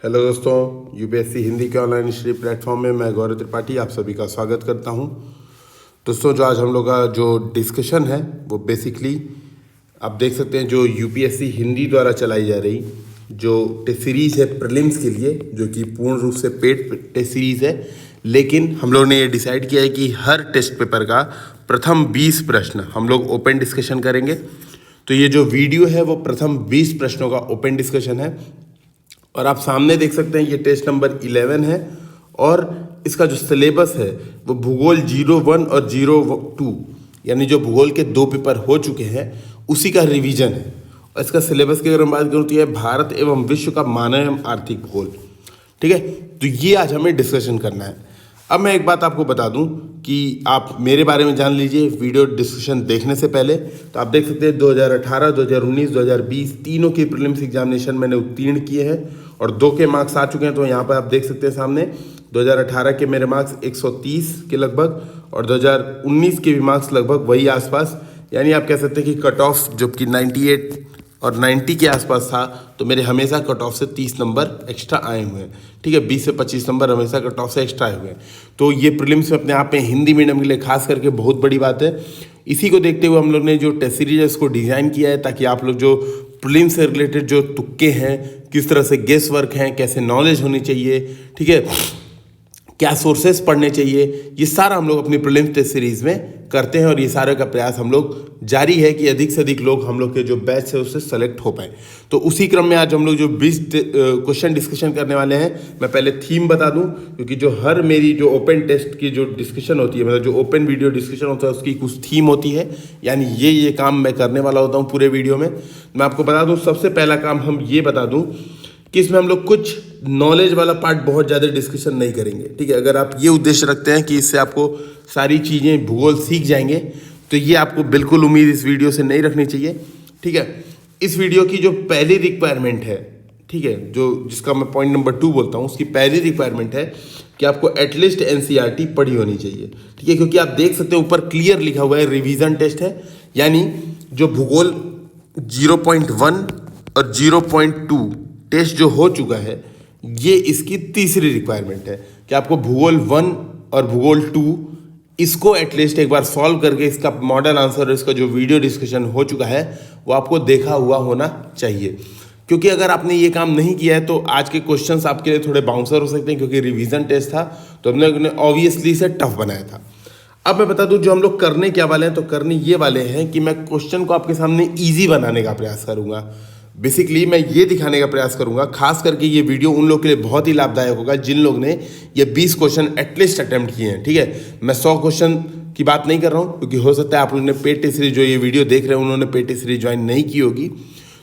Hello दोस्तों, UPSC Hindi के online study platform में मैं गौरव त्रिपाठी आप सभी का स्वागत करता हूं। दोस्तों, जो आज हम लोग का जो डिस्कशन है वो बेसिकली आप देख सकते हैं, जो यूपीएससी हिंदी द्वारा चलाई जा रही जो टेस्ट सीरीज़ है प्रीलिम्स के लिए, जो कि पूर्ण रूप से पेड टेस्ट सीरीज़ है। लेकिन हम लोग ने ये डिसाइड किया है कि हर टेस्ट पेपर का प्रथम 20 प्रश्न हम लोग ओपन डिस्कशन करेंगे। तो ये जो वीडियो है वो प्रथम 20 प्रश्नों का ओपन डिस्कशन है और आप सामने देख सकते हैं ये टेस्ट नंबर 11 है और इसका जो सिलेबस है वो भूगोल 01 और 02 यानी जो भूगोल के 2 पेपर हो चुके हैं उसी का रिवीजन है। और इसका सिलेबस की अगर हम बात करूँ तो ये भारत एवं विश्व का मानव एवं आर्थिक भूगोल। ठीक है, तो ये आज हमें डिस्कशन करना है। अब मैं एक बात आपको बता दूं कि आप मेरे बारे में जान लीजिए वीडियो डिस्कशन देखने से पहले। तो आप देख सकते हैं 2018, 2019, 2020 तीनों के प्रीलिम्स एग्जामिनेशन मैंने उत्तीर्ण किए हैं और 2 के मार्क्स आ चुके हैं। तो यहाँ पर आप देख सकते हैं सामने 2018 के मेरे मार्क्स 130 के लगभग और 2019 के भी मार्क्स लगभग वही आसपास, यानी आप कह सकते हैं कि कट ऑफ जो कि 98 और 90 के आसपास था। तो मेरे हमेशा कट ऑफ से 30 नंबर एक्स्ट्रा आए हुए हैं। ठीक है, 20 से 25 नंबर हमेशा कट ऑफ से एक्स्ट्रा आए हुए हैं। तो ये प्रीलिम्स में अपने आप में हिंदी मीडियम के लिए खास करके बहुत बड़ी बात है। इसी को देखते हुए हम लोग ने जो टेस्ट सीरीज है इसको डिज़ाइन किया है ताकि आप लोग जो प्रीलिम्स से रिलेटेड जो तुक्के हैं, किस तरह से गेस वर्क हैं, कैसे नॉलेज होनी चाहिए, ठीक है, क्या सोर्सेस पढ़ने चाहिए, ये सारा हम लोग अपनी प्रीलिम्स टेस्ट सीरीज़ में करते हैं और ये सारे का प्रयास हम लोग जारी है कि अधिक से अधिक लोग हम लोग के जो बैच है उससे सेलेक्ट हो पाए। तो उसी क्रम में आज हम लोग जो 20 क्वेश्चन डिस्कशन करने वाले हैं, मैं पहले थीम बता दूं क्योंकि जो हर मेरी जो ओपन टेस्ट की जो डिस्कशन होती है, मतलब जो ओपन वीडियो डिस्कशन होता है उसकी कुछ थीम होती है, यानी ये काम मैं करने वाला होता हूँ पूरे वीडियो में। मैं आपको बता दूँ, सबसे पहला काम हम ये बता दूँ कि इसमें हम लोग कुछ नॉलेज वाला पार्ट बहुत ज़्यादा डिस्कशन नहीं करेंगे। ठीक है, अगर आप ये उद्देश्य रखते हैं कि इससे आपको सारी चीज़ें भूगोल सीख जाएंगे तो ये आपको बिल्कुल उम्मीद इस वीडियो से नहीं रखनी चाहिए। ठीक है, इस वीडियो की जो पहली रिक्वायरमेंट है, ठीक है, जो जिसका मैं पॉइंट नंबर 2 बोलता हूँ, उसकी पहली रिक्वायरमेंट है कि आपको एटलीस्ट एनसीईआरटी पढ़ी होनी चाहिए। ठीक है, क्योंकि आप देख सकते हैं ऊपर क्लियर लिखा हुआ है रिवीजन टेस्ट है, यानी जो भूगोल 0.1 और 0.2 टेस्ट जो हो चुका है ये इसकी तीसरी रिक्वायरमेंट है कि आपको भूगोल 1 और भूगोल 2 इसको एटलीस्ट एक बार सॉल्व करके इसका मॉडल आंसर और इसका जो वीडियो डिस्कशन हो चुका है वो आपको देखा हुआ होना चाहिए। क्योंकि अगर आपने ये काम नहीं किया है तो आज के क्वेश्चंस आपके लिए थोड़े बाउंसर हो सकते हैं, क्योंकि रिवीजन टेस्ट था तो हमने ऑब्वियसली से टफ बनाया था। अब मैं बता दूं जो हम लोग करने क्या वाले हैं, तो करने ये वाले हैं कि मैं क्वेश्चन को आपके सामने ईजी बनाने का प्रयास करूंगा। बेसिकली मैं ये दिखाने का प्रयास करूंगा, खास करके ये वीडियो उन लोग के लिए बहुत ही लाभदायक होगा जिन लोग ने ये 20 क्वेश्चन एटलीस्ट अटेम्प्ट किए हैं। ठीक है, मैं 100 क्वेश्चन की बात नहीं कर रहा हूँ क्योंकि हो सकता है आप लोगों ने पेड टेस्ट सीरीज जो ये वीडियो देख रहे हैं उन्होंने पेड टेस्ट सीरीज ज्वाइन नहीं की होगी।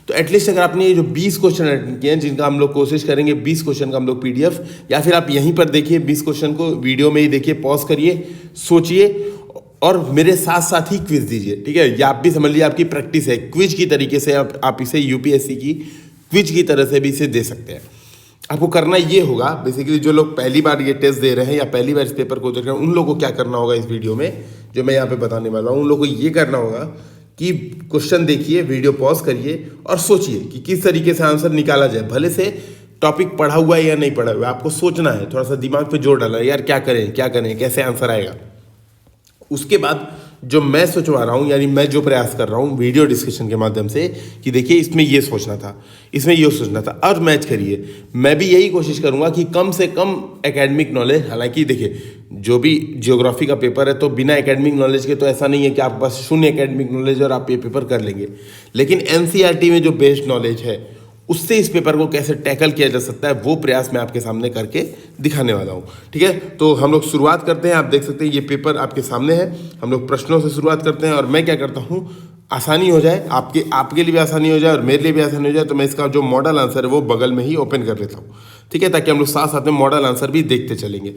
तो एटलीस्ट अगर आपने ये जो 20 क्वेश्चन अटेम्प्ट किए हैं, जिनका हम लोग कोशिश करेंगे 20 क्वेश्चन का हम लोग PDF या फिर आप यहीं पर देखिए 20 क्वेश्चन को वीडियो में ही देखिए, पॉज करिए, सोचिए और मेरे साथ साथ ही क्विज दीजिए। ठीक है, ये आप भी समझ लीजिए आपकी प्रैक्टिस है, क्विज की तरीके से आप इसे यूपीएससी की क्विज की तरह से भी इसे दे सकते हैं। आपको करना ये होगा, बेसिकली जो लोग पहली बार ये टेस्ट दे रहे हैं या पहली बार इस पेपर को देख रहे हैं उन लोगों को क्या करना होगा इस वीडियो में जो मैं यहाँ पे बताने वाला हूँ, उन लोगों को ये करना होगा कि क्वेश्चन देखिए, वीडियो पॉज करिए और सोचिए कि किस तरीके से आंसर निकाला जाए। भले से टॉपिक पढ़ा हुआ है या नहीं पढ़ा हुआ है, आपको सोचना है, थोड़ा सा दिमाग पे जोर डालना है, यार क्या करें कैसे आंसर आएगा। उसके बाद जो मैं सोचवा रहा हूँ, यानी मैं जो प्रयास कर रहा हूँ वीडियो डिस्कशन के माध्यम से कि देखिए इसमें ये सोचना था, इसमें ये सोचना था, और मैच करिए। मैं भी यही कोशिश करूँगा कि कम से कम एकेडमिक नॉलेज, हालांकि देखिए जो भी ज्योग्राफी का पेपर है तो बिना एकेडमिक नॉलेज के तो ऐसा नहीं है कि आप बस 0 एकेडमिक नॉलेज और आप ये पेपर कर लेंगे। लेकिन एनसीईआरटी में जो बेस्ड नॉलेज है उससे इस पेपर को कैसे टैकल किया जा सकता है वो प्रयास मैं आपके सामने करके दिखाने वाला हूँ। ठीक है, तो हम लोग शुरुआत करते हैं। आप देख सकते हैं ये पेपर आपके सामने है, हम लोग प्रश्नों से शुरुआत करते हैं। और मैं क्या करता हूँ, आसानी हो जाए, आपके लिए भी आसानी हो जाए और मेरे लिए भी आसानी हो जाए, तो मैं इसका जो मॉडल आंसर है वो बगल में ही ओपन कर लेता हूँ। ठीक है, ताकि हम लोग साथ साथ में मॉडल आंसर भी देखते चलेंगे।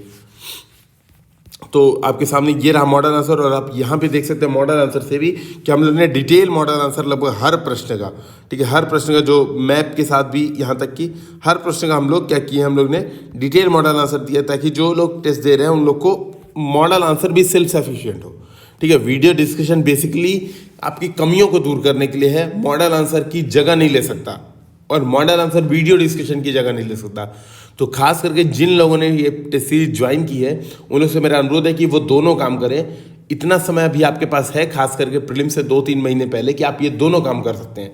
तो आपके सामने ये रहा मॉडल आंसर और आप यहाँ पे देख सकते हैं मॉडल आंसर से भी कि हम लोग ने डिटेल मॉडल आंसर लगभग हर प्रश्न का, ठीक है, हर प्रश्न का जो मैप के साथ भी यहाँ तक कि हर प्रश्न का हम लोग क्या किए, हम लोग ने डिटेल मॉडल आंसर दिया ताकि जो लोग टेस्ट दे रहे हैं उन लोग को मॉडल आंसर भी सेल्फ सफिशिएंट हो। ठीक है, वीडियो डिस्कशन बेसिकली आपकी कमियों को दूर करने के लिए है, मॉडल आंसर की जगह नहीं ले सकता। और मॉडल आंसर वीडियो डिस्कशन की जगह नहीं ले सकता। तो खास करके जिन लोगों ने ये टेस्ट सीरीज ज्वाइन की है उन लोगों से मेरा अनुरोध है कि वो दोनों काम करें। इतना समय अभी आपके पास है, खास करके प्रीलिम से 2-3 महीने पहले, कि आप ये दोनों काम कर सकते हैं।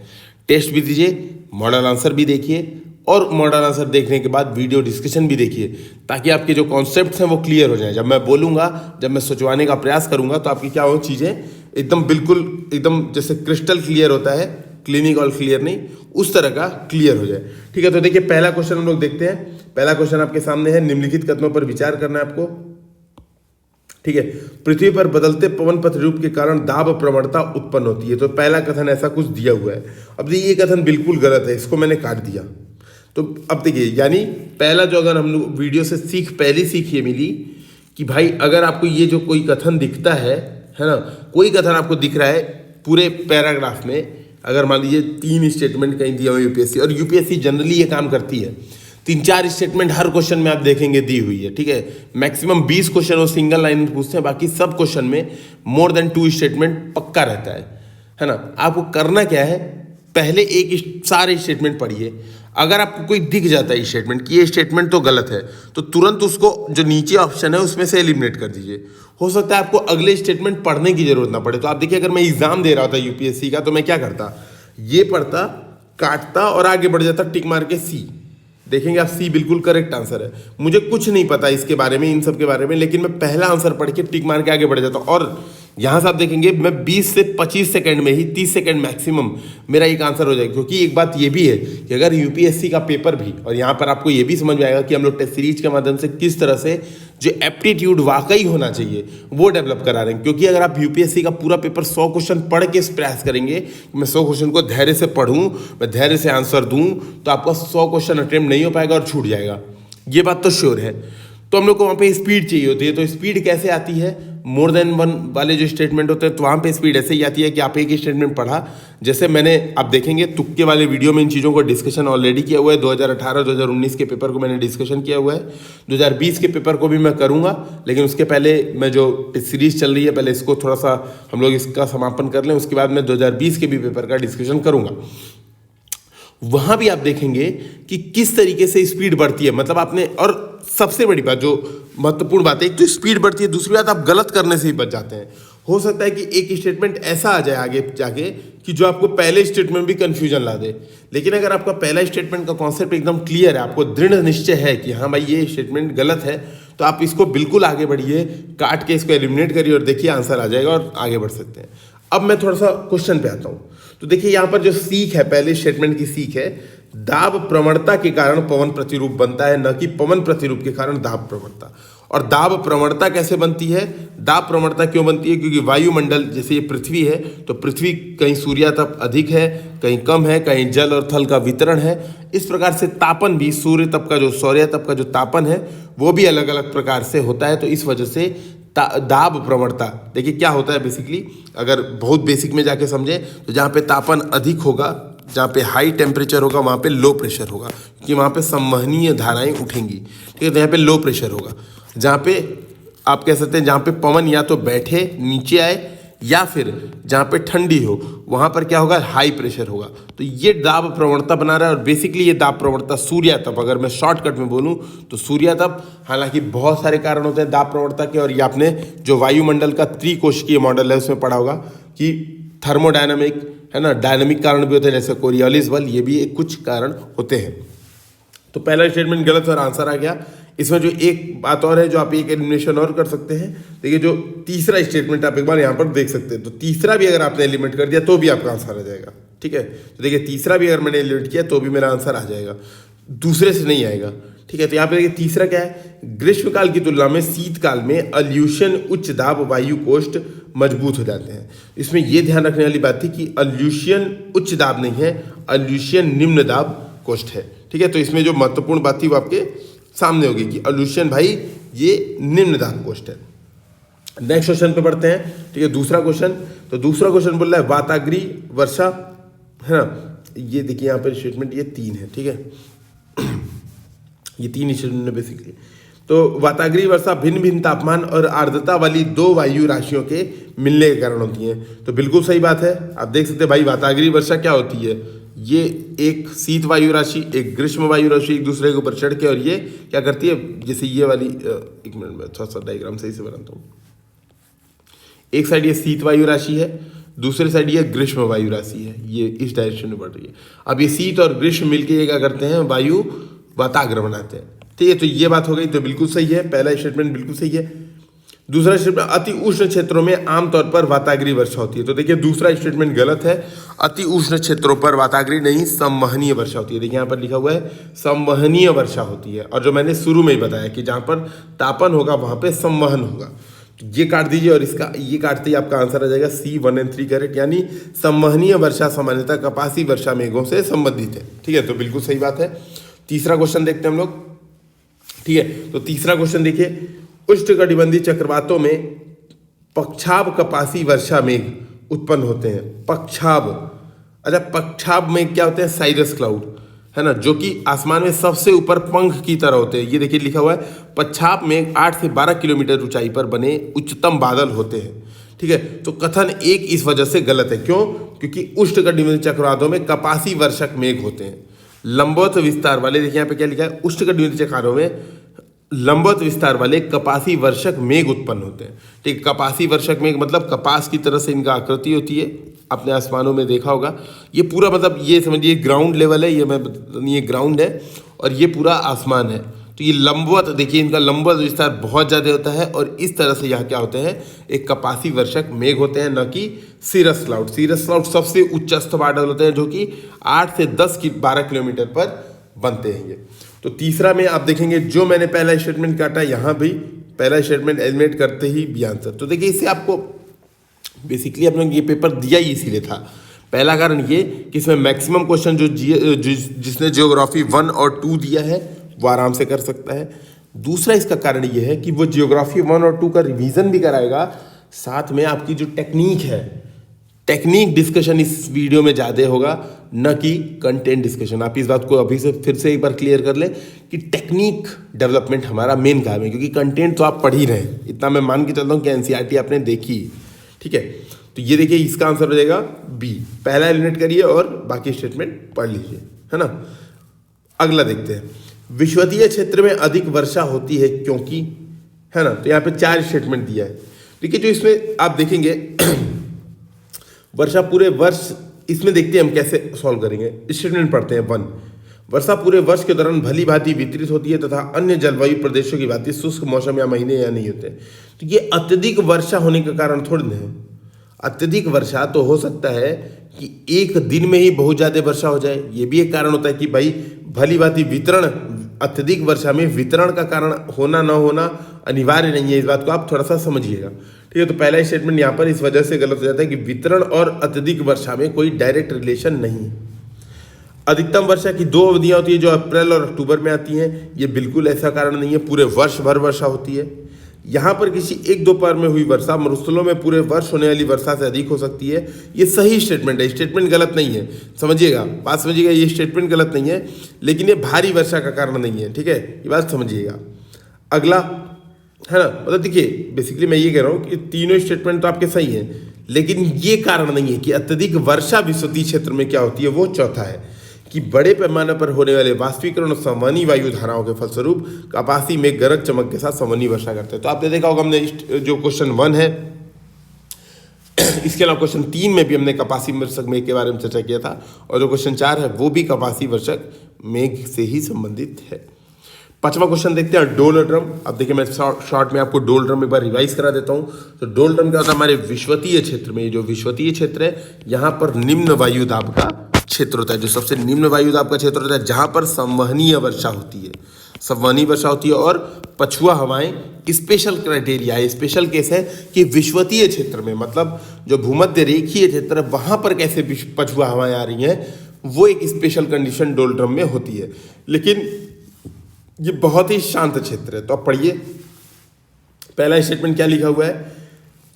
टेस्ट भी दीजिए, मॉडल आंसर भी देखिए, और मॉडल आंसर देखने के बाद वीडियो डिस्कशन भी देखिए, ताकि आपके जो कॉन्सेप्ट्स हैं वो क्लियर हो जाएं। जब मैं बोलूँगा, जब मैं सोचवाने का प्रयास करूँगा, तो आपकी क्या हो चीज़ें एकदम बिल्कुल एकदम जैसे क्रिस्टल क्लियर होता है, क्लिनिक और क्लियर नहीं, उस तरह का क्लियर हो जाए। ठीक है, तो देखिए पहला क्वेश्चन हम लोग देखते हैं। पहला क्वेश्चन आपके सामने है, निम्नलिखित कथनों पर विचार करना है आपको। ठीक है, पृथ्वी पर बदलते पवन पथ रूप के कारण दाब प्रवणता उत्पन्न होती है। तो पहला कथन ऐसा कुछ दिया हुआ है। अब देखिए ये कथन बिल्कुल गलत है, इसको मैंने काट दिया। तो अब देखिए, यानी पहला जो अगर हम लोग वीडियो से पहली सीख ये मिली कि भाई अगर आपको ये जो कोई कथन दिखता है ना, कोई कथन आपको दिख रहा है पूरे पैराग्राफ में, अगर मान लीजिए 3 स्टेटमेंट कहीं दिया हुआ यूपीएससी, और यूपीएससी जनरली ये काम करती है, 3-4 स्टेटमेंट हर क्वेश्चन में आप देखेंगे दी हुई है। ठीक है, मैक्सिमम 20 क्वेश्चन वो सिंगल लाइन में पूछते हैं, बाकी सब क्वेश्चन में मोर देन 2 स्टेटमेंट पक्का रहता है ना। आपको करना क्या है, पहले सारे स्टेटमेंट पढ़िए। अगर आपको कोई दिख जाता है स्टेटमेंट कि ये स्टेटमेंट तो गलत है, तो तुरंत उसको जो नीचे ऑप्शन है उसमें से एलिमिनेट कर दीजिए। हो सकता है आपको अगले स्टेटमेंट पढ़ने की जरूरत ना पड़े। तो आप देखिए, अगर मैं एग्जाम दे रहा था यूपीएससी का, तो मैं क्या करता, ये पढ़ता, काटता और आगे बढ़ जाता टिक मार के सी। देखेंगे आप, सी बिल्कुल करेक्ट आंसर है। मुझे कुछ नहीं पता इसके बारे में, इन सब के बारे में, लेकिन मैं पहला आंसर पढ़ के टिक मार के आगे बढ़ जाता हूँ। और यहाँ से आप देखेंगे मैं 20 से 25 सेकंड में ही, 30 सेकंड मैक्सिमम मेरा एक आंसर हो जाएगा। क्योंकि एक बात ये भी है कि अगर यूपीएससी का पेपर भी, और यहाँ पर आपको ये भी समझ में आएगा कि हम लोग टेस्ट सीरीज के माध्यम से किस तरह से जो एप्टीट्यूड वाकई होना चाहिए वो डेवलप करा रहे हैं। क्योंकि अगर आप यूपीएससी का पूरा पेपर 100 क्वेश्चन पढ़ के प्रयास करेंगे, मैं 100 क्वेश्चन को धैर्य से पढ़ूँ, मैं धैर्य से आंसर दूँ, तो आपका 100 क्वेश्चन अटेम्प्ट नहीं हो पाएगा और छूट जाएगा। ये बात तो श्योर है। तो हम लोग को वहाँ पे स्पीड चाहिए होती है। तो स्पीड कैसे आती है, मोर देन 1 वाले जो स्टेटमेंट होते हैं, तो वहाँ पे स्पीड ऐसे ही आती है कि आप एक स्टेटमेंट पढ़ा, जैसे मैंने, आप देखेंगे तुक्के वाले वीडियो में इन चीज़ों को डिस्कशन ऑलरेडी किया हुआ है। 2018-2019 के पेपर को मैंने डिस्कशन किया हुआ है, 2020 के पेपर को भी मैं करूँगा, लेकिन उसके पहले मैं जो सीरीज चल रही है, पहले इसको थोड़ा सा हम लोग इसका समापन कर लें, उसके बाद मैं 2020 के भी पेपर का डिस्कशन करूँगा। वहाँ भी आप देखेंगे कि किस तरीके से स्पीड बढ़ती है। मतलब आपने, और सबसे बड़ी बात जो महत्वपूर्ण बात है, एक तो स्पीड बढ़ती है, दूसरी बात आप गलत करने से ही बच जाते हैं। हो सकता है कि एक स्टेटमेंट ऐसा आ जाए आगे जाके कि जो आपको पहले स्टेटमेंट भी कंफ्यूजन ला दे। लेकिन अगर आपका पहला स्टेटमेंट का कॉन्सेप्ट एकदम क्लियर है, आपको दृढ़ निश्चय है कि हाँ भाई ये स्टेटमेंट गलत है, तो आप इसको बिल्कुल आगे बढ़िए, काट के इसको एलिमिनेट करिए और देखिए आंसर आ जाएगा और आगे बढ़ सकते हैं। अब मैं थोड़ा सा क्वेश्चन पे आता हूँ। तो देखिए यहाँ पर जो सीख है, पहले स्टेटमेंट की सीख है, दाब प्रवणता के कारण पवन प्रतिरूप बनता है, न कि पवन प्रतिरूप के कारण दाब प्रवणता। और दाब प्रवणता कैसे बनती है, दाब प्रवणता क्यों बनती है, क्योंकि वायुमंडल, जैसे ये पृथ्वी है, तो पृथ्वी कहीं सूर्यातप अधिक है, कहीं कम है, कहीं जल और थल का वितरण है। इस प्रकार से तापन भी, सौर्यतप का जो तापन है वो भी अलग अलग प्रकार से होता है। तो इस वजह से दाब प्रवणता, देखिए क्या होता है बेसिकली, अगर बहुत बेसिक में जाके समझे, तो जहाँ पे तापन अधिक होगा, जहाँ पे हाई टेम्परेचर होगा, वहाँ पे लो प्रेशर होगा, क्योंकि वहाँ पे संवहनीय धाराएं उठेंगी। ठीक है, तो यहाँ पे लो प्रेशर होगा। जहाँ पे आप कह सकते हैं, जहाँ पे पवन या तो बैठे नीचे आए, या फिर जहाँ पे ठंडी हो, वहाँ पर क्या होगा, हाई प्रेशर होगा। तो ये दाब प्रवणता बना रहा है। और बेसिकली ये दाब प्रवणता सूर्यातप, अगर मैं शॉर्टकट में बोलूँ तो सूर्यातप, हालांकि बहुत सारे कारण होते हैं दाब प्रवणता के, और ये आपने जो वायुमंडल का त्रिकोशिकीय मॉडल है उसमें पढ़ा होगा कि थर्मोडायनामिक, है ना, डायनामिक कारण भी होते हैं, जैसे कोरियोलिस बल, ये भी कुछ कारण होते हैं। तो पहला स्टेटमेंट गलत और आंसर आ गया। इसमें जो एक बात और है, जो आप एक एलिमिनेशन और कर सकते हैं, देखिए जो तीसरा स्टेटमेंट आप एक बार यहाँ पर देख सकते हैं, तो तीसरा भी अगर आपने एलिमिनेट कर दिया तो भी आपका आंसर आ जाएगा। ठीक है, तो देखिए तीसरा भी अगर मैंने एलिमिनेट किया तो भी मेरा आंसर आ जाएगा, दूसरे से नहीं आएगा। ठीक है, तो यहाँ पे देखिए तीसरा क्या है, ग्रीष्मकाल की तुलना में शीतकाल में अल्यूशन उच्च दाब वायु कोष्ठ मजबूत हो जाते हैं। इसमें यह ध्यान रखने वाली बात थी कि अल्यूशियन उच्च दाब नहीं है, अल्यूशियन निम्न दाब कोष्ठ है। ठीक है, तो इसमें जो महत्वपूर्ण बात थी वो आपके सामने होगी कि अल्यूशियन भाई ये निम्न दाब कोष्ठ है। नेक्स्ट क्वेश्चन पे बढ़ते हैं। ठीक है, दूसरा क्वेश्चन। तो दूसरा क्वेश्चन बोल रहा है वाताग्री वर्षा, है ना, ये देखिए यहाँ पर स्टेटमेंट ये 3 है। ठीक है, ये 3 स्टेटमेंट है बेसिकली। तो वाताग्री वर्षा भिन्न भिन्न तापमान और आर्द्रता वाली 2 वायु राशियों के मिलने के कारण होती हैं। तो बिल्कुल सही बात है, आप देख सकते हैं भाई, वाताग्री वर्षा क्या होती है, ये एक शीत वायु राशि, एक ग्रीष्म वायु राशि एक दूसरे के ऊपर चढ़ के, और ये क्या करती है, जैसे ये वाली, एक मिनट में थोड़ा सा डायग्राम सही से बनाता हूँ। एक साइड ये शीत वायु राशि है, दूसरी साइड ये ग्रीष्म वायु राशि है, ये इस डायरेक्शन में बढ़ रही है। अब ये शीत और ग्रीष्म मिलकर ये क्या करते हैं, वायु वाताग्र बनाते हैं। ठीक है, तो ये बात हो गई, तो बिल्कुल सही है, पहला स्टेटमेंट बिल्कुल सही है। दूसरा स्टेटमेंट, अति उष्ण क्षेत्रों में आमतौर पर वाताग्रीय वर्षा होती है। तो देखिए दूसरा स्टेटमेंट गलत है, अति उष्ण क्षेत्रों पर वाताग्रीय नहीं, संवहनीय वर्षा होती है। देखिए यहाँ पर लिखा हुआ है संवहनीय वर्षा होती है, और जो मैंने शुरू में ही बताया कि जहाँ पर तापन होगा वहाँ पे संवहन होगा। तो ये काट दीजिए, और इसका ये काटते ही आपका आंसर आ जाएगा C 1 और 3 करेक्ट, यानी संवहनीय वर्षा सामान्यतः कपासी वर्षा मेघों से संबंधित है। ठीक है, तो बिल्कुल सही बात है। तीसरा क्वेश्चन देखते हैं हम लोग। ठीक है, तो तीसरा क्वेश्चन देखिए, उष्णकटिबंधीय चक्रवातों में पक्षाभ कपासी वर्षा मेघ उत्पन्न होते हैं। पक्षाभ, अच्छा पक्षाभ में क्या होते हैं, साइरस क्लाउड है ना, जो कि आसमान में सबसे ऊपर पंख की तरह होते हैं। ये देखिए लिखा हुआ है, पक्षाभ में 8 से 12 किलोमीटर ऊंचाई पर बने उच्चतम बादल होते हैं। ठीक है, तो कथन एक इस वजह से गलत है। क्यों? क्योंकि उष्णकटिबंधीय चक्रवातों में कपासी वर्षक मेघ होते हैं, लंबवत विस्तार वाले। देखिए यहाँ पे क्या लिखा है, उष्णकटिबंधीय चक्रवातों में लंबवत विस्तार वाले कपासी वर्षक मेघ उत्पन्न होते हैं। ठीक, कपासी वर्षक मेघ मतलब कपास की तरह से इनका आकृति होती है, अपने आसमानों में देखा होगा। ये पूरा मतलब ये समझिए ग्राउंड लेवल है, ये ग्राउंड है और ये पूरा आसमान है। तो ये लंबवत, देखिए इनका लंबवत विस्तार बहुत ज़्यादा होता है, और इस तरह से यहाँ क्या होते हैं, एक कपासी वर्षक मेघ होते हैं, न कि सीरस क्लाउड। सीरस क्लाउड सबसे उच्चस्थ बादल होते हैं, जो कि 8 से 12 किलोमीटर पर बनते हैं ये। तो तीसरा में आप देखेंगे, जो मैंने पहला स्टेटमेंट काटा, यहाँ भी पहला स्टेटमेंट एलिमिनेट करते ही भी आंसर। तो देखिए इससे आपको बेसिकली अपने ये पेपर दिया ही इसीलिए था। पहला कारण ये कि इसमें मैक्सिमम क्वेश्चन जिसने जियोग्राफी 1 और 2 दिया है वो आराम से कर सकता है। दूसरा इसका कारण ये है कि वो जियोग्राफी 1 और 2 का रिवीजन भी कराएगा, साथ में आपकी जो टेक्निक है, टेक्निक डिस्कशन इस वीडियो में ज़्यादा होगा, न कि कंटेंट डिस्कशन। आप इस बात को अभी से फिर से एक बार क्लियर कर लें कि टेक्निक डेवलपमेंट हमारा मेन काम है, क्योंकि कंटेंट तो आप पढ़ ही रहे हैं, इतना मैं मान के चलता हूँ कि एनसीईआरटी आपने देखी। ठीक है, तो ये देखिए इसका आंसर हो जाएगा बी। पहला एलिमिनेट करिए और बाकी स्टेटमेंट पढ़ लीजिए, है ना। अगला देखते हैं, विषुवतीय क्षेत्र में अधिक वर्षा होती है क्योंकि, है ना। तो यहाँ पे 4 स्टेटमेंट दिया है। देखिए जो इसमें आप देखेंगे वर्षा पूरे वर्ष, इसमें देखते हैं हम कैसे सॉल्व करेंगे। स्टेटमेंट पढ़ते हैं 1, वर्षा पूरे वर्ष के दौरान भली भांति वितरित होती है तथा अन्य जलवायु प्रदेशों की भांति शुष्क मौसम या महीने या नहीं होते। तो ये अत्यधिक वर्षा होने का कारण थोड़ी ना है। अत्यधिक वर्षा तो हो सकता है कि एक दिन में ही बहुत ज़्यादा वर्षा हो जाए, ये भी एक कारण होता है कि भाई भली भांति वितरण, अत्यधिक वर्षा में वितरण का कारण होना न होना अनिवार्य नहीं है। इस बात को आप थोड़ा सा समझिएगा। ठीक है, तो पहला स्टेटमेंट यहाँ पर इस वजह से गलत हो जाता है कि वितरण और अत्यधिक वर्षा में कोई डायरेक्ट रिलेशन नहीं है। अधिकतम वर्षा की 2 अवधियाँ होती है जो अप्रैल और अक्टूबर में आती हैं, ये बिल्कुल ऐसा कारण नहीं है, पूरे वर्ष भर वर्षा होती है। यहाँ पर किसी 1 दोपहर में हुई वर्षा मरुस्थलों में पूरे वर्ष होने वाली वर्षा से अधिक हो सकती है। ये सही स्टेटमेंट है, स्टेटमेंट गलत नहीं है, समझिएगा, बात समझिएगा, ये स्टेटमेंट गलत नहीं है, लेकिन ये भारी वर्षा का कारण नहीं है। ठीक है, ये बात समझिएगा। अगला, है ना, मतलब देखिए बेसिकली मैं ये कह रहा हूँ कि तीनों स्टेटमेंट तो आपके सही हैं, लेकिन ये कारण नहीं है कि अत्यधिक वर्षा विषुवतीय क्षेत्र में क्या होती है। वो चौथा है कि बड़े पैमाने पर होने वाले वाष्पीकरण और संवहनी वायु धाराओं के फलस्वरूप कपासी में गरज चमक के साथ संवहनी वर्षा करते हैं। तो आपने देखा होगा, हमने जो क्वेश्चन 1 है, इसके अलावा क्वेश्चन 3 में भी हमने कपासी वर्षक मेघ के बारे में चर्चा किया था, और जो क्वेश्चन 4 है वो भी कपासी वर्षक मेघ से ही संबंधित है। 5वां क्वेश्चन देखते हैं, डोल ड्रम। अब देखिए मैं शॉर्ट में आपको डोल ड्रम एक बार रिवाइज करा देता हूँ। तो डोल ड्रम क्या होता है, हमारे विषुवतीय क्षेत्र में, जो विषुवतीय क्षेत्र है यहाँ पर निम्न वायु दाब का क्षेत्र होता है, जो सबसे निम्न वायु दाब का क्षेत्र होता है, जहाँ पर संवहनीय वर्षा होती है, संवहनीय वर्षा होती है। और पछुआ हवाएं स्पेशल क्राइटेरिया है, स्पेशल केस है कि विषुवतीय क्षेत्र में, मतलब जो भूमध्य रेखीय क्षेत्र है वहाँ पर कैसे पछुआ हवाएं आ रही हैं, वो एक स्पेशल कंडीशन डोल ड्रम में होती है। लेकिन ये बहुत ही शांत क्षेत्र है। तो आप पढ़िए, पहला स्टेटमेंट क्या लिखा हुआ है,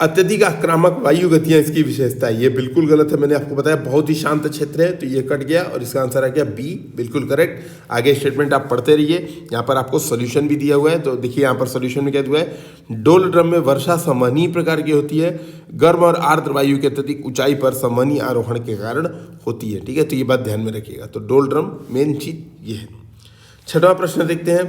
अत्यधिक आक्रामक वायु गतियां इसकी विशेषता है। ये बिल्कुल गलत है, मैंने आपको बताया बहुत ही शांत क्षेत्र है, तो ये कट गया और इसका आंसर आ गया बी, बिल्कुल करेक्ट। आगे स्टेटमेंट आप पढ़ते रहिए, यहाँ पर आपको सोल्यूशन भी दिया हुआ है। तो देखिए यहाँ पर सोल्यूशन में क्या दिया है, डोलड्रम में वर्षा संवहनीय प्रकार की होती है, गर्म और आर्द्र वायु के अत्यधिक ऊंचाई पर संवहनीय आरोहण के कारण होती है। ठीक है, तो ये बात ध्यान में रखिएगा। तो डोलड्रम मेन चीज ये है। छठवां प्रश्न देखते हैं,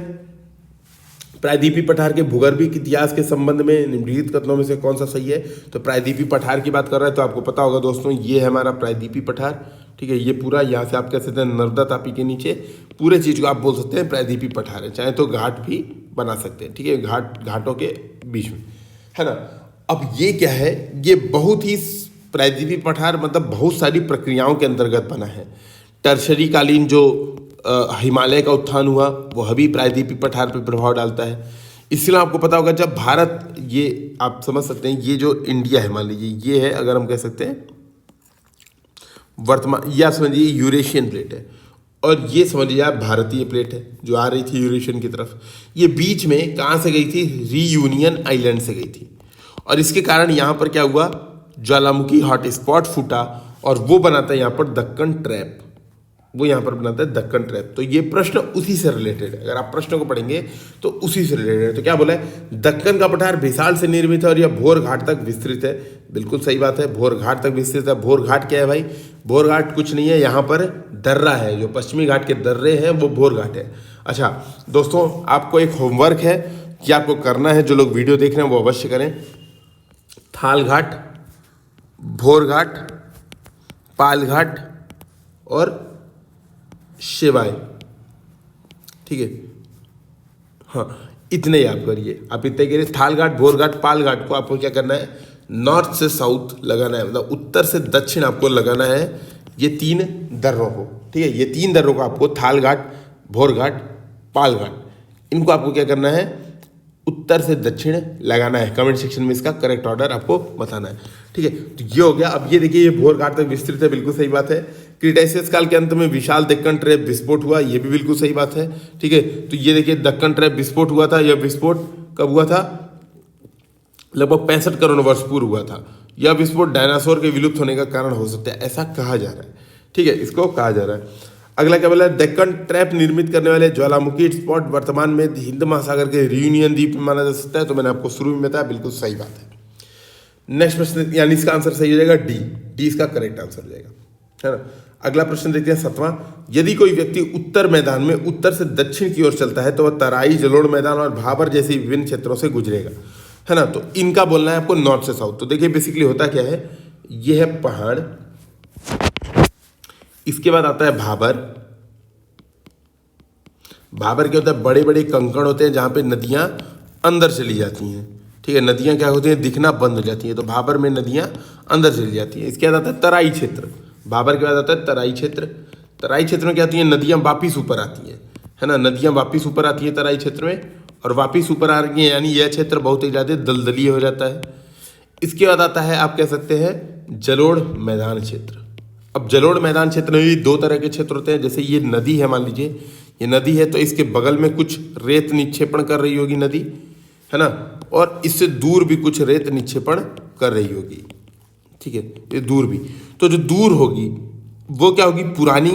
प्रायद्वीपीय पठार के भूगर्भिक इतिहास के संबंध में निम्नलिखित कथनों में से कौन सा सही है। तो प्रायद्वीपीय पठार की बात कर रहा है, तो आपको पता होगा दोस्तों, ये है हमारा प्रायद्वीपीय पठार। ठीक है, ये पूरा यहाँ से आप कह सकते हैं नर्मदा तापी के नीचे पूरे चीज को आप बोल सकते हैं प्रायद्वीपीय पठार है, चाहे तो घाट भी बना सकते हैं। ठीक है, घाटों के बीच में, है ना। अब ये क्या है, ये बहुत ही प्रायद्वीपीय पठार मतलब बहुत सारी प्रक्रियाओं के अंतर्गत बना है। टर्शरी कालीन जो हिमालय का उत्थान हुआ वो अभी प्रायद्वीपीय पठार पर प्रभाव डालता है। इसलिए आपको पता होगा जब भारत, ये आप समझ सकते हैं, ये जो इंडिया है मान लीजिए ये है, अगर हम कह सकते हैं वर्तमान, या समझिए यूरेशियन प्लेट है और ये समझिए आप भारतीय प्लेट है जो आ रही थी यूरेशियन की तरफ। ये बीच में कहाँ से गई थी, रीयूनियन आइलैंड से गई थी और इसके कारण यहाँ पर क्या हुआ, ज्वालामुखी हॉट स्पॉट फूटा और वो बनाता है यहाँ पर दक्कन ट्रैप, वो यहाँ पर बनाता है दक्कन ट्रैप। तो ये प्रश्न उसी से रिलेटेड है, अगर आप प्रश्न को पढ़ेंगे तो उसी से रिलेटेड है। तो क्या बोला है, दक्कन का पठार विशाल से निर्मित है और यह भोर घाट तक विस्तृत है। बिल्कुल सही बात है, भोर घाट तक विस्तृत है। भोर घाट क्या है भाई, भोर घाट कुछ नहीं है, यहाँ पर दर्रा है, जो पश्चिमी घाट के दर्रे हैं वो भोर घाट है। अच्छा दोस्तों, आपको एक होमवर्क है कि आपको करना है, जो लोग वीडियो देख रहे हैं वो अवश्य करें। थाल घाट, भोर घाट, पाल घाट और शिवाय, ठीक है, हाँ इतने याद करिए आप, इतने करिए। थाल घाट, भोर घाट, पाल घाट को आपको क्या करना है, नॉर्थ से साउथ लगाना है, मतलब उत्तर से दक्षिण आपको लगाना है ये तीन दर्रों को। ठीक है, ये तीन दर्रों को आपको थाल घाट, भोर घाट, पाल घाट, इनको आपको क्या करना है, उत्तर से दक्षिण लगाना है। कमेंट सेक्शन में इसका करेक्ट ऑर्डर आपको बताना है। ठीक है, तो ये हो गया। अब ये देखिए, ये भोर घाट तक विस्तृत है, बिल्कुल सही बात है। क्रिटेशियस काल के अंत में विशाल दक्कन ट्रैप विस्फोट हुआ, ये भी बिल्कुल सही बात है। ठीक है, तो ये देखिए दक्कन ट्रैप विस्फोट हुआ था। यह विस्फोट कब हुआ था, लगभग 65 करोड़ वर्ष पूर्व हुआ था। यह विस्फोट डायनासोर के विलुप्त होने का कारण हो सकता है, ऐसा कहा जा रहा है। ठीक है, इसको कहा जा रहा है। अगला क्या बोला, दक्कन ट्रैप निर्मित करने वाले ज्वालामुखी स्पॉट वर्तमान में हिंद महासागर के रियूनियन द्वीप में माना जा सकता है। तो मैंने आपको शुरू में बताया, बिल्कुल सही बात है। नेक्स्ट प्रश्न, यानी इसका आंसर सही हो जाएगा डी, डी इसका करेक्ट आंसर हो जाएगा, है ना। अगला प्रश्न देखते हैं 7वां, यदि कोई व्यक्ति उत्तर मैदान में उत्तर से दक्षिण की ओर चलता है तो वह तराई, जलोढ़ मैदान और भाबर जैसी विभिन्न क्षेत्रों से गुजरेगा, है ना। तो इनका बोलना है आपको नॉर्थ से साउथ। तो देखिए बेसिकली होता क्या है, यह है पहाड़, इसके बाद आता है भाबर। भाबर क्या होता है, बड़े बड़े कंकड़ होते हैं जहां पे नदियां अंदर चली जाती हैं। ठीक है, नदियां क्या होती हैं, दिखना बंद हो जाती हैं, तो भाबर में नदियां अंदर चली जाती हैं। इसके बाद आता है तराई क्षेत्र। भाबर के बाद आता है तराई क्षेत्र। तराई क्षेत्र में क्या होती है, नदियां वापिस ऊपर आती हैं, है ना, नदियां वापिस ऊपर आती हैं तराई क्षेत्र में, और वापिस ऊपर आ रही हैं, यानी यह क्षेत्र बहुत ही ज़्यादा दलदली हो जाता है। इसके बाद आता है, आप कह सकते हैं, जलोढ़ मैदान क्षेत्र। अब जलोढ़ मैदान क्षेत्र में भी दो तरह के क्षेत्र होते हैं। जैसे ये नदी है, मान लीजिए ये नदी है, तो इसके बगल में कुछ रेत निक्षेपण कर रही होगी नदी, है ना, और इससे दूर भी कुछ रेत निक्षेपण कर रही होगी। ठीक है, ये दूर भी, तो जो दूर होगी वो क्या होगी, पुरानी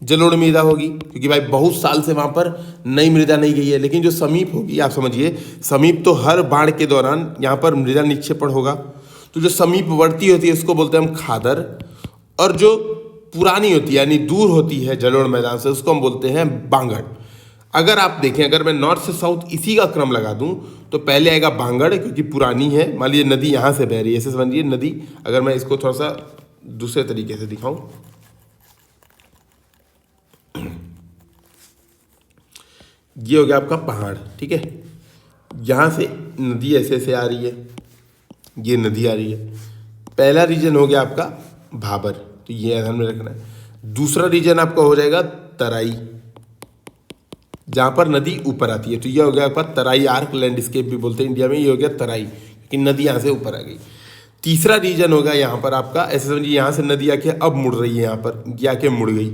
जलोढ़ मृदा होगी, क्योंकि भाई बहुत साल से वहाँ पर नई मृदा नहीं गई है। लेकिन जो समीप होगी, आप समझिए समीप तो हर बाढ़ के दौरान यहाँ पर मृदा निक्षेपण होगा, तो जो समीपवर्ती होती है उसको बोलते हैं हम खादर, और जो पुरानी होती है यानी दूर होती है जलोढ़ मैदान से, उसको हम बोलते हैं बांगड़। अगर आप देखें, अगर मैं नॉर्थ से साउथ इसी का क्रम लगा दूं तो पहले आएगा बांगड़, क्योंकि पुरानी है। मान लीजिए नदी यहाँ से बह रही है, ऐसे समझिए नदी, अगर मैं इसको थोड़ा सा दूसरे तरीके से दिखाऊं, ये हो गया आपका पहाड़। ठीक है, यहाँ से नदी ऐसे ऐसे आ रही है, ये नदी आ रही है। पहला रीजन हो गया आपका भाबर, तो ये ध्यान में रखना है। दूसरा रीजन आपका हो जाएगा तराई, जहाँ पर नदी ऊपर आती है, तो ये हो गया आपका तराई आर्क लैंडस्केप भी बोलते हैं इंडिया में, ये हो गया तराई, कि नदी यहाँ से ऊपर आ गई। तीसरा रीजन होगा यहाँ पर आपका, ऐसे समझिए यहाँ से नदी आके अब मुड़ रही है, यहाँ पर ये आके मुड़ गई,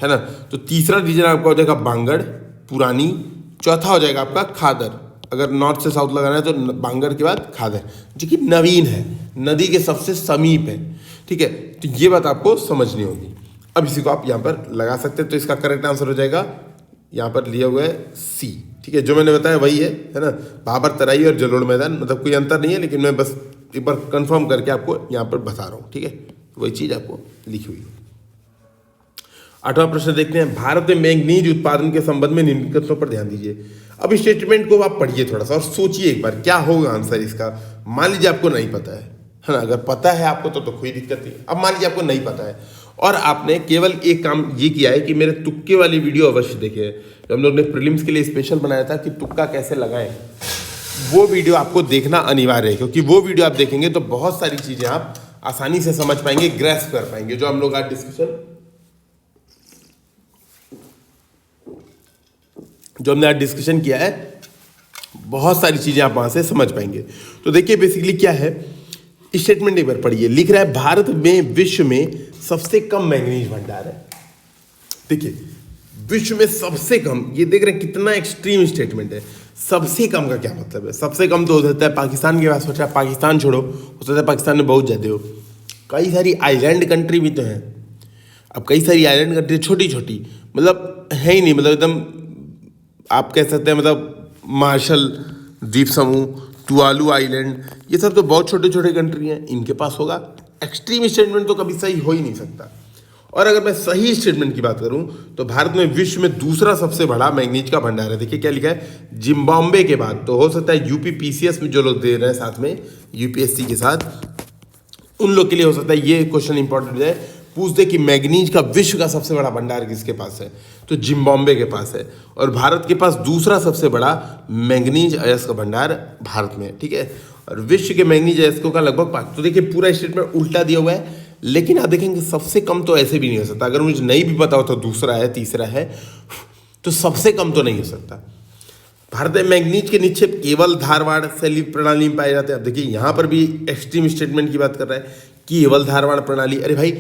है ना। तो तीसरा रीजन आपका हो जाएगा बांगड़, पुरानी। चौथा हो जाएगा आपका खादर, अगर नॉर्थ से साउथ लगाना है तो भांगड़ के बाद खादर, जो कि नवीन है, नदी के सबसे समीप है। ठीक है, तो ये बात आपको समझनी होगी। अब इसी को आप यहाँ पर लगा सकते हैं, तो इसका करेक्ट आंसर हो जाएगा यहाँ पर लिया हुआ है सी। ठीक है, जो मैंने बताया वही है ना, बाबर तराई और जलोढ़ मैदान, मतलब कोई अंतर नहीं है, लेकिन मैं बस एक बार कंफर्म करके आपको यहाँ पर बता रहा हूँ। ठीक है, वही चीज़ आपको लिखी हुई है। 8वां प्रश्न देखते हैं, भारत में मैंगनीज उत्पादन के संबंध में निम्नलिखित कथनों पर ध्यान दीजिए। अब इस स्टेटमेंट को आप पढ़िए थोड़ा सा और सोचिए एक बार क्या होगा आंसर इसका। मान लीजिए आपको नहीं पता है ना, अगर पता है आपको तो कोई दिक्कत नहीं। अब मान लीजिए आपको नहीं पता है और आपने केवल एक काम ये किया है कि मेरे तुक्के वाली वीडियो अवश्य देखे है, तो हम लोग ने प्रीलिम्स के लिए स्पेशल बनाया था कि तुक्का कैसे लगाएं, वो वीडियो आपको देखना अनिवार्य है, क्योंकि वो वीडियो आप देखेंगे तो बहुत सारी चीजें आप आसानी से समझ पाएंगे, ग्रेस्प कर पाएंगे। जो हम लोग आज डिस्कशन किया है, बहुत सारी चीजें आप वहां से समझ पाएंगे। तो देखिए बेसिकली क्या है, स्टेटमेंट एक बार पढ़िए। लिख रहा है भारत में विश्व में सबसे कम मैंगनीज भंडार है। देखिए विश्व में सबसे कम, ये देख रहे हैं कितना एक्सट्रीम स्टेटमेंट है। सबसे कम का क्या मतलब है? सबसे कम तो हो सकता है पाकिस्तान के पास, सोचा पाकिस्तान छोड़ो, हो सकता है पाकिस्तान में बहुत ज़्यादा हो। कई सारी आइलैंड कंट्री भी तो हैं। अब कई सारी आइलैंड कंट्री छोटी छोटी, मतलब है ही नहीं, मतलब एकदम आप कह सकते हैं मतलब मार्शल द्वीप समूह, टुवालू आइलैंड, ये सब तो बहुत छोटे छोटे कंट्री हैं, इनके पास होगा। एक्सट्रीम स्टेटमेंट तो कभी सही हो ही नहीं सकता। और अगर मैं सही स्टेटमेंट की बात करूं तो भारत में विश्व में दूसरा सबसे बड़ा मैंगनीज का भंडार है। देखिए क्या लिखा है, जिम्बाब्वे के बाद। तो हो सकता है यूपी पीसीएस में जो लोग दे रहे हैं साथ में यूपीएससी के साथ, उन लोग के लिए हो सकता है ये क्वेश्चन इंपॉर्टेंट हो जाए, पूछ दे कि मैंगनीज का विश्व का सबसे बड़ा भंडार किसके पास है, तो जिम्बाब्वे के पास है। और भारत के पास दूसरा सबसे बड़ा मैंगनीज अयस्क का भंडार भारत में है। ठीक है, और विश्व के मैंगनीज अयस्कों का लगभग 5। तो देखिए पूरा स्टेटमेंट उल्टा दिया हुआ है, लेकिन आप देखेंगे सबसे कम तो ऐसे भी नहीं हो सकता। अगर मुझे नहीं भी पता हो तो दूसरा है, तीसरा है, तो सबसे कम तो नहीं हो सकता। भारत में मैंगनीज के निक्षेप केवल धारवाड़ शैली प्रणाली में पाए जाते हैं। अब देखिए यहाँ पर भी एक्सट्रीम स्टेटमेंट की बात कर रहा है, केवल धारवाड़ प्रणाली। अरे भाई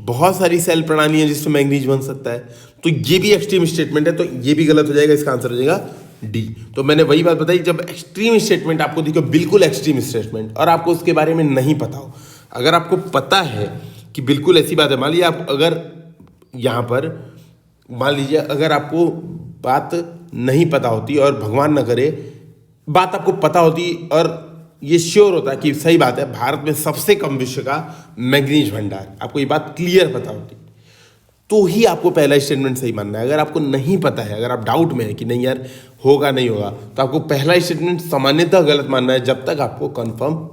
बहुत सारी सेल प्रणाली है जिसमें मैंगनीज बन सकता है, तो ये भी एक्सट्रीम स्टेटमेंट है, तो ये भी गलत हो जाएगा। इसका आंसर हो जाएगा डी। तो मैंने वही बात बताई, जब एक्सट्रीम स्टेटमेंट आपको दिखे, बिल्कुल एक्सट्रीम स्टेटमेंट, और आपको उसके बारे में नहीं पता हो। अगर आपको पता है कि बिल्कुल ऐसी बात है, मान लीजिए आप अगर यहाँ पर मान लीजिए अगर आपको बात नहीं पता होती और भगवान न करे बात आपको पता होती और ये श्योर होता कि सही बात है, भारत में सबसे कम विश्व का मैंगनीज भंडार, आपको ये बात क्लियर पता होती, तो ही आपको पहला स्टेटमेंट सही मानना है। अगर आपको नहीं पता है, अगर आप डाउट में है कि नहीं यार होगा नहीं होगा, तो आपको पहला स्टेटमेंट सामान्यतः गलत मानना है जब तक आपको कंफर्म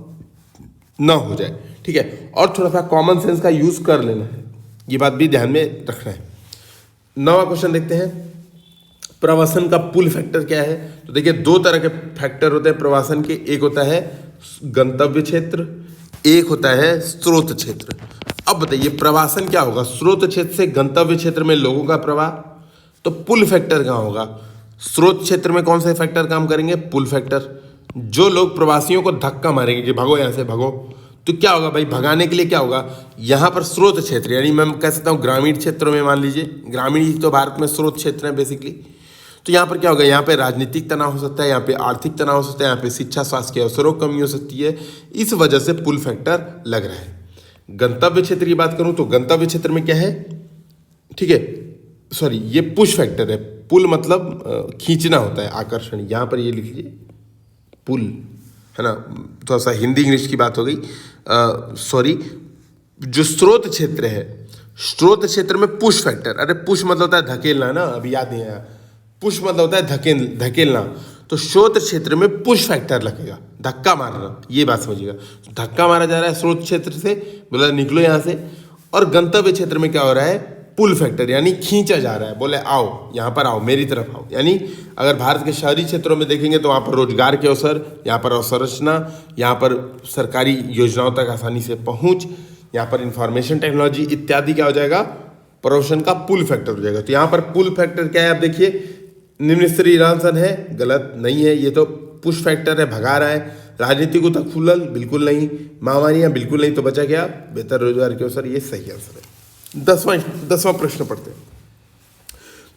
ना हो जाए। ठीक है, और थोड़ा सा कॉमन सेंस का यूज कर लेना है, ये बात भी ध्यान में रखना है। 9वां क्वेश्चन देखते हैं, प्रवासन का पुल फैक्टर क्या है? तो देखिए दो तरह के फैक्टर होते हैं प्रवासन के, एक होता है गंतव्य क्षेत्र, एक होता है स्रोत क्षेत्र। अब बताइए प्रवासन क्या होगा? स्रोत क्षेत्र से गंतव्य क्षेत्र में लोगों का प्रवाह, तो पुल फैक्टर कहाँ होगा? स्रोत क्षेत्र में कौन से फैक्टर काम करेंगे? Pull factor. जो लोग प्रवासियों को धक्का मारेंगे कि भागो यहाँ से भागो, तो क्या होगा भाई? भगाने के लिए क्या होगा? यहाँ पर स्रोत क्षेत्र, यानी मैं कह सकता हूँ ग्रामीण क्षेत्रों में, मान लीजिए ग्रामीण ही तो भारत में स्रोत क्षेत्र है बेसिकली, तो यहाँ पर क्या होगा? यहाँ पे राजनीतिक तनाव हो सकता है, यहाँ पे आर्थिक तनाव हो सकता है, यहाँ पे शिक्षा स्वास्थ्य के अवसरों की कमी हो सकती है, इस वजह से पुल फैक्टर लग रहा है। गंतव्य क्षेत्र की बात करूँ तो गंतव्य क्षेत्र में क्या है? ठीक है, सॉरी ये पुश फैक्टर है। पुल मतलब खींचना होता है, आकर्षण। यहाँ पर ये लिख लीजिए पुल, है ना, थोड़ा सा हिंदी इंग्लिश की बात हो गई, सॉरी। जो स्रोत क्षेत्र है, स्रोत क्षेत्र में पुश फैक्टर, अरे पुश मतलब होता है धकेलना ना, अभी याद नहीं आया, पुश मतलब होता है धकेलना, तो स्रोत क्षेत्र में पुश फैक्टर लगेगा, धक्का मारना, ये बात समझिएगा। धक्का मारा जा रहा है स्रोत क्षेत्र से, बोला निकलो यहाँ से, और गंतव्य क्षेत्र में क्या हो रहा है? पुल फैक्टर, यानी खींचा जा रहा है, बोले आओ यहाँ पर आओ, मेरी तरफ आओ। यानी अगर भारत के शहरी क्षेत्रों में देखेंगे तो वहाँ पर रोजगार के अवसर, यहाँ पर अवसंरचना, यहाँ पर सरकारी योजनाओं तक आसानी से पहुँच, यहाँ पर इंफॉर्मेशन टेक्नोलॉजी इत्यादि क्या हो जाएगा? प्रवासन का पुल फैक्टर हो जाएगा। तो यहाँ पर पुल फैक्टर क्या है? आप देखिए निम्न स्तरीय आंसर है, गलत नहीं है, ये तो पुश फैक्टर है, भगा रहा है। राजनीतिक उथल-पुथल बिल्कुल नहीं, महामारियाँ बिल्कुल नहीं, तो बचा क्या? बेहतर रोजगार के अवसर, ये सही आंसर है। 10वां प्रश्न पढ़ते हैं।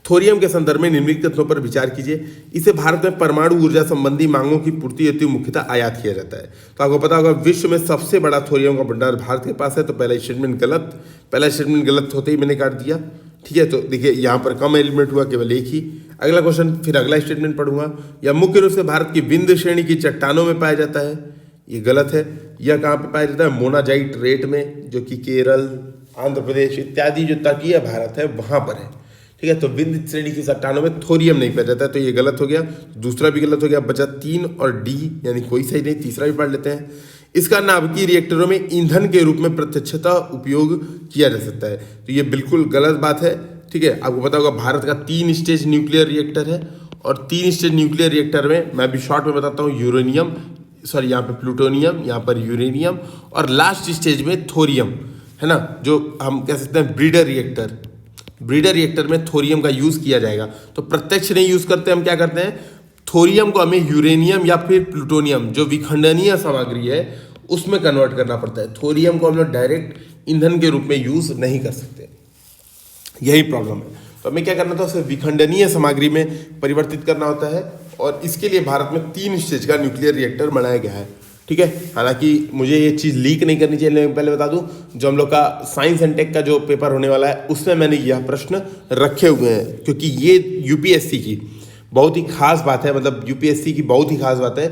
थोरियम के संदर्भ में निम्नलिखित कथनों पर विचार कीजिए। इसे भारत में परमाणु ऊर्जा संबंधी मांगों की पूर्ति हेतु मुख्यतः आयात किया जाता है। तो आपको पता होगा विश्व में सबसे बड़ा थोरियम का भंडार भारत के पास है। तो पहला स्टेटमेंट गलत होते ही मैंने काट दिया। ठीक है, तो देखिए यहाँ पर कम एलिमेंट हुआ, केवल एक ही। अगला क्वेश्चन, फिर अगला स्टेटमेंट पढ़ूंगा। यह मुख्य रूप से भारत की विंध्य श्रेणी की चट्टानों में पाया जाता है। ये गलत है। यह कहाँ पे पाया जाता है? मोनाजाइट रेट में, जो कि केरल, आंध्र प्रदेश इत्यादि जो तटीय भारत है वहां पर है। ठीक है, तो विंध्य श्रेणी की चट्टानों में थोरियम नहीं पाया जाता है, तो ये गलत हो गया। दूसरा भी गलत हो गया। बचा 3 और डी, यानी कोई सही नहीं। तीसरा भी पढ़ लेते हैं। इसका नाभिकीय रिएक्टरों में ईंधन के रूप में प्रत्यक्षतः उपयोग किया जा सकता है। तो ये बिल्कुल गलत बात है। ठीक है, आपको पता होगा भारत का 3 स्टेज न्यूक्लियर रिएक्टर है, और 3 स्टेज न्यूक्लियर रिएक्टर में मैं अभी शॉर्ट में बताता हूँ। यहाँ पे प्लूटोनियम, यहाँ पर यूरेनियम, और लास्ट स्टेज में थोरियम, है ना, जो हम कह सकते हैं ब्रीडर रिएक्टर में थोरियम का यूज किया जाएगा। तो प्रत्यक्ष नहीं यूज करते, हम क्या करते हैं, थोरियम को हमें यूरेनियम या फिर प्लूटोनियम जो विखंडनीय सामग्री है उसमें कन्वर्ट करना पड़ता है। थोरियम को हम लोग डायरेक्ट ईंधन के रूप में यूज नहीं कर सकते, यही प्रॉब्लम है। तो हमें क्या करना था, उसे विखंडनीय सामग्री में परिवर्तित करना होता है, और इसके लिए भारत में 3 स्टेज का न्यूक्लियर रिएक्टर बनाया गया है। ठीक है, हालांकि मुझे ये चीज़ लीक नहीं करनी चाहिए, लेकिन पहले बता दूं, जो हम लोग का साइंस एंड टेक का जो पेपर होने वाला है उसमें मैंने यह प्रश्न रखे हुए हैं, क्योंकि ये यूपीएससी की बहुत ही खास बात है। मतलब यूपीएससी की बहुत ही खास बात है।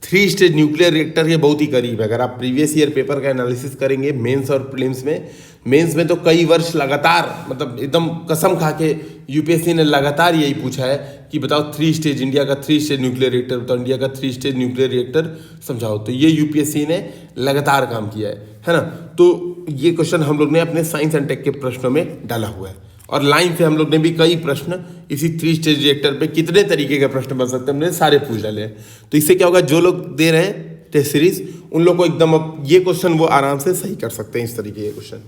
3 स्टेज न्यूक्लियर रिएक्टर के बहुत ही करीब है। अगर आप प्रीवियस ईयर पेपर का एनालिसिस करेंगे मेंस और प्रीलिम्स में, मेंस में तो कई वर्ष लगातार, मतलब एकदम कसम खा के यूपीएससी ने लगातार यही पूछा है कि बताओ 3 स्टेज, इंडिया का 3 स्टेज न्यूक्लियर रिएक्टर बताओ, इंडिया का 3 स्टेज न्यूक्लियर रिएक्टर समझाओ। तो ये यूपीएससी ने लगातार काम किया है ना। तो ये क्वेश्चन हम लोग ने अपने साइंस एंड टेक के प्रश्नों में डाला हुआ है, और लाइन से हम लोग ने भी कई प्रश्न इसी 3 स्टेज रिएक्टर पे कितने तरीके के प्रश्न बन सकते हैं हमने सारे पूछ डाले हैं। तो इससे क्या होगा, जो लोग दे रहे हैं टेस्ट सीरीज उन लोग को एकदम अब ये क्वेश्चन वो आराम से सही कर सकते हैं, इस तरीके के क्वेश्चन।